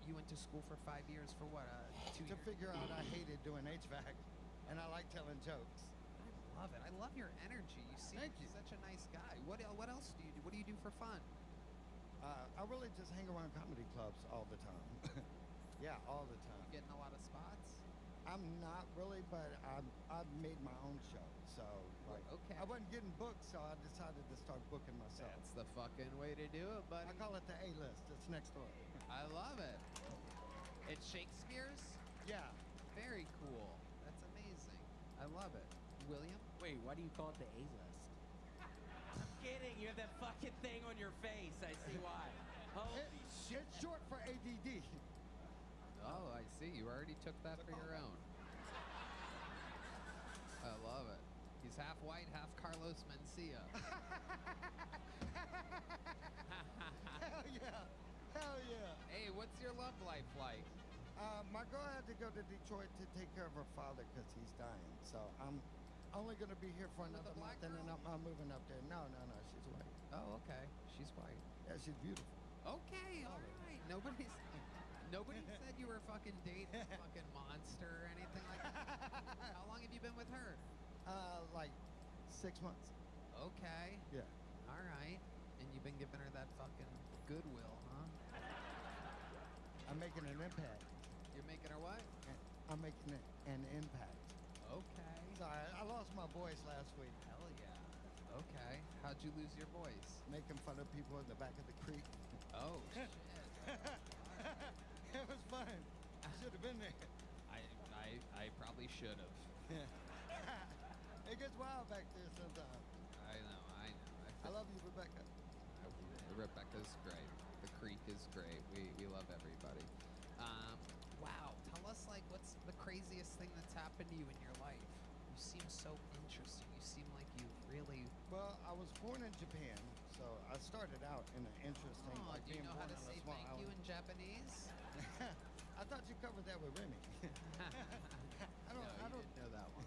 You went to school for 5 years for what? 2 To years? figure out I hated doing HVAC, and I like telling jokes. I love it. I love your energy. You seem Thank you. such a nice guy. What else do you do? What do you do for fun? I really just hang around comedy clubs all the time. Yeah, all the time. You getting a lot of spots? I'm not really, but I've made my own show. So like, okay. I wasn't getting booked, so I decided to start booking myself. That's the fucking way to do it, buddy. I call it the A-list. It's next door. I love it. It's Shakespeare's? Yeah. Very cool. That's amazing. I love it. William? Wait, why do you call it the A-list? I'm kidding. You have that fucking thing on your face. I see why. Holy shit. It's short for ADD. Oh, I see. You already took that for your own. I love it. He's half white, half Carlos Mencia. Hell yeah. Hell yeah. Hey, what's your love life like? My girl had to go to Detroit to take care of her father because he's dying. So I'm only going to be here for With another a black month, and then I'm moving up there. No, she's white. Oh, okay. She's white. Yeah, she's beautiful. Okay, all right. Nobody said you were fucking dating a fucking monster or anything like that. How long have you been with her? Like 6 months. Okay. Yeah. All right. And you've been giving her that fucking goodwill, huh? I'm making an impact. You're making her what? I'm making an impact. Okay. Sorry, I lost my voice last week. Hell yeah. Okay. How'd you lose your voice? Making fun of people in the back of the creek. Oh, shit. It was fun. I should have been there. I probably should have. It gets wild back there sometimes. I know. I love you, Rebecca. Rebecca's great. The creek is great. We love everybody. Wow. Tell us, like, what's the craziest thing that's happened to you in your life? You seem so interesting. You seem like you really... Well, I was born in Japan, so I started out in an interesting, like do you being know how born to on a say small thank you island. in Japanese? I thought you covered that with Remy. I don't know that one.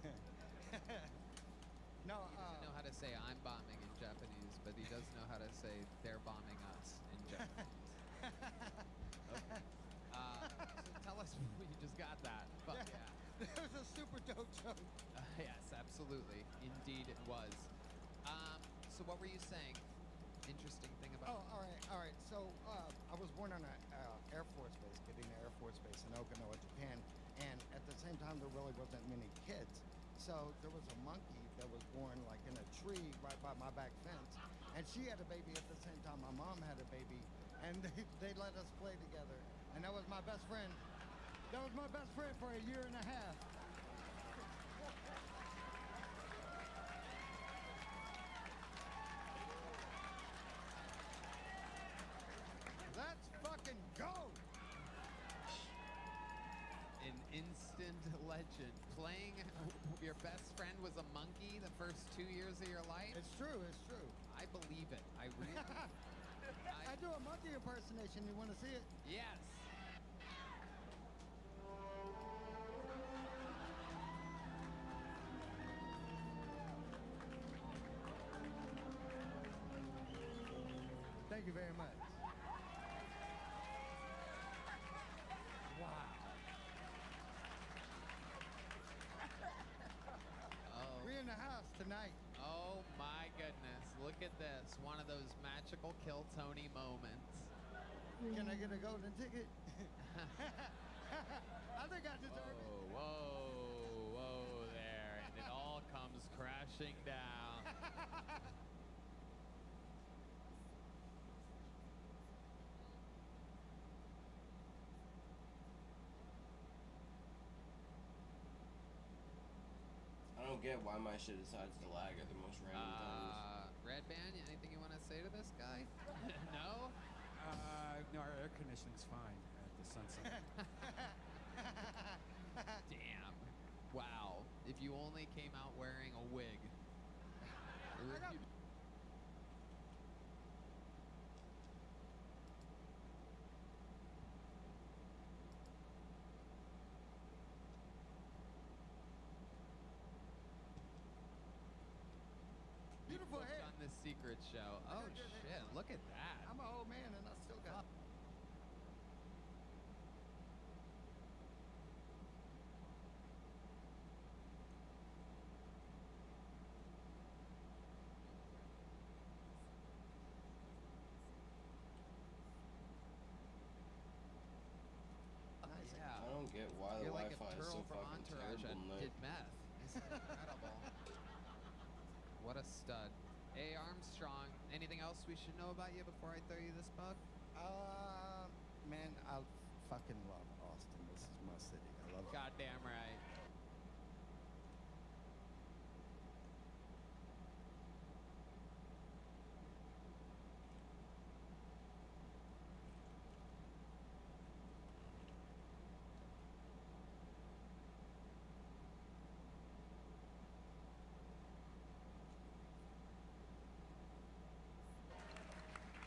No, He doesn't know how to say I'm bombing in Japanese, but he does know how to say they're bombing us in Japanese. Okay. So tell us, you just got that. Fuck yeah. That was a super dope joke. Yes, absolutely. Indeed it was. So what were you saying? Interesting thing about... Oh, all right. So I was born on an Air Force base, Kadena Air Force Base in Occupano, Japan, and at the same time there really wasn't many kids. So there was a monkey that was born like in a tree right by my back fence, and she had a baby at the same time my mom had a baby, and they let us play together, and that was my best friend. That was my best friend for a year and a half. Let's fucking go! An instant legend. Playing your best friend was a monkey the first 2 years of your life? It's true. I believe it. I really... I do a monkey impersonation. You want to see it? Yes. Thank you very much. Wow. Oh. We're in the house tonight. Oh my goodness. Look at this. One of those magical Kill Tony moments. Can I get a golden ticket? I think I deserve it. Whoa there. And it all comes crashing down. I don't get why my shit decides to lag at the most random times. Red Band, anything you want to say to this guy? No? No, our air conditioning's fine at the Sunset. Damn. Wow. If you only came out wearing a wig. Beautiful Booked hair. on the secret show. Oh shit, look at that. I'm an old man and I still got. Yeah. I don't get why the You're like a Wi-Fi is turtle so from fucking Entourage terrible that tonight. did meth. It's incredible. What a stud. A. Armstrong, anything else we should know about you before I throw you this bug? Man, I fucking love Austin. This is my city. I love it. Goddamn right.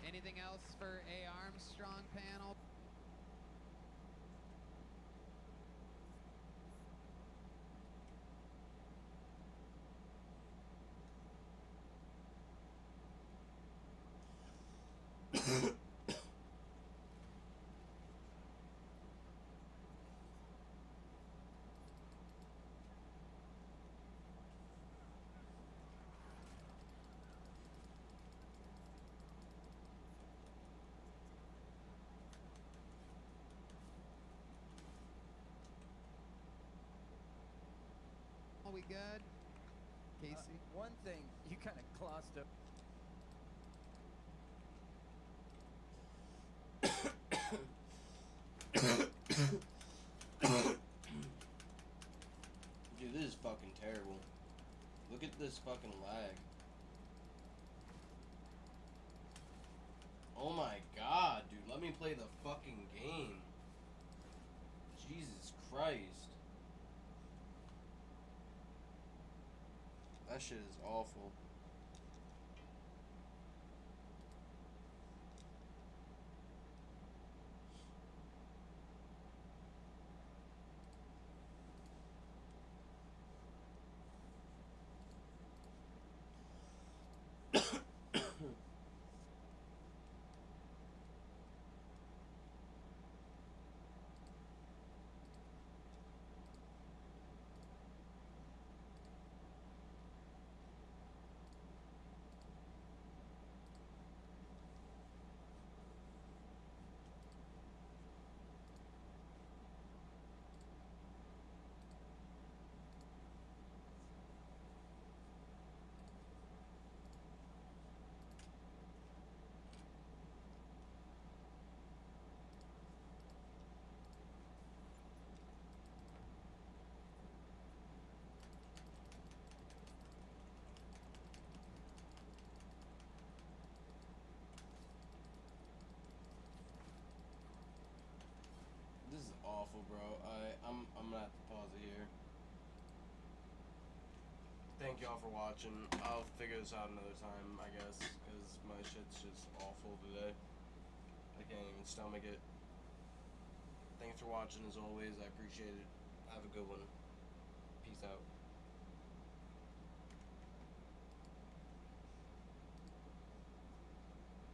Anything else for A. Armstrong panel? we good? Casey? One thing, you kind of glossed up. Dude, this is fucking terrible. Look at this fucking lag. Oh my god, dude. Let me play the fucking game. Jesus Christ. That shit is awful. This is awful, bro. I'm gonna have to pause it here. Thank y'all for watching. I'll figure this out another time, I guess, because my shit's just awful today. I can't even stomach it. Thanks for watching as always. I appreciate it. Have a good one. Peace out.